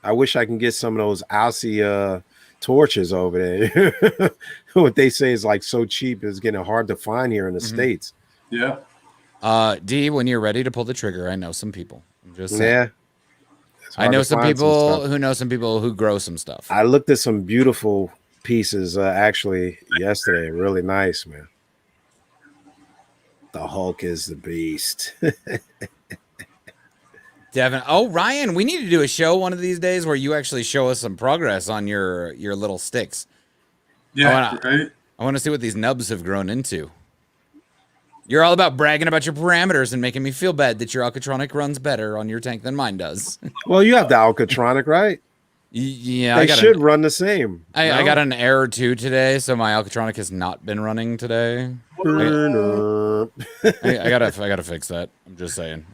I wish I can get some of those Aussie torches over there. What they say is like so cheap, it's getting hard to find here in the States. Yeah. D, when you're ready to pull the trigger, I know some people. I'm just saying. Yeah. I know some people who know some people who grow some stuff. I looked at some beautiful pieces actually yesterday. Really nice, man. The Hulk is the beast. Devin. Oh, Ryan, we need to do a show one of these days where you actually show us some progress on your little sticks. Yeah, right. I want to see what these nubs have grown into. You're all about bragging about your parameters and making me feel bad that your Alcatronic runs better on your tank than mine does. Well, you have the Alcatronic, right? Yeah, they should run the same. I got an error too today, so my Alcatronic has not been running today. I gotta fix that. I'm just saying.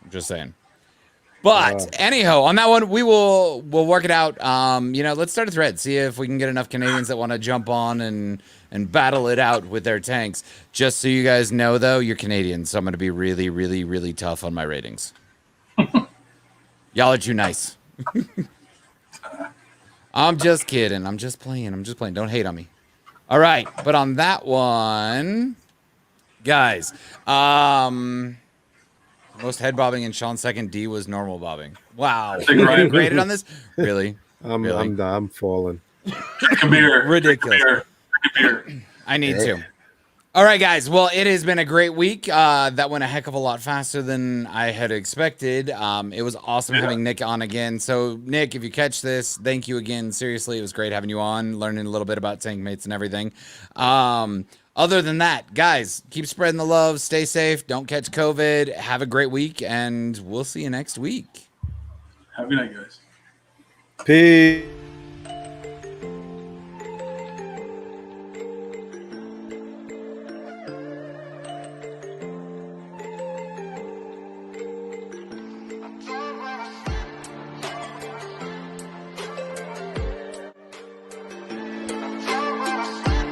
But anyhow, on that one, we'll work it out. Let's start a thread. See if we can get enough Canadians that want to jump on and battle it out with their tanks. Just so you guys know, though, you're Canadian, so I'm going to be really, really, really tough on my ratings. Y'all are too nice. I'm just kidding. I'm just playing. Don't hate on me. All right, but on that one, guys, most head bobbing in Sean's second. D was normal bobbing. Wow. Ryan graded on this? Really? I'm falling. Come here. Ridiculous. Come here. I need to. All right, guys. Well, it has been a great week. That went a heck of a lot faster than I had expected. It was awesome having Nick on again. So, Nick, if you catch this, thank you again. Seriously, it was great having you on, learning a little bit about tank mates and everything. Other than that, guys, keep spreading the love. Stay safe. Don't catch COVID. Have a great week, and we'll see you next week. Have a good night, guys. Peace.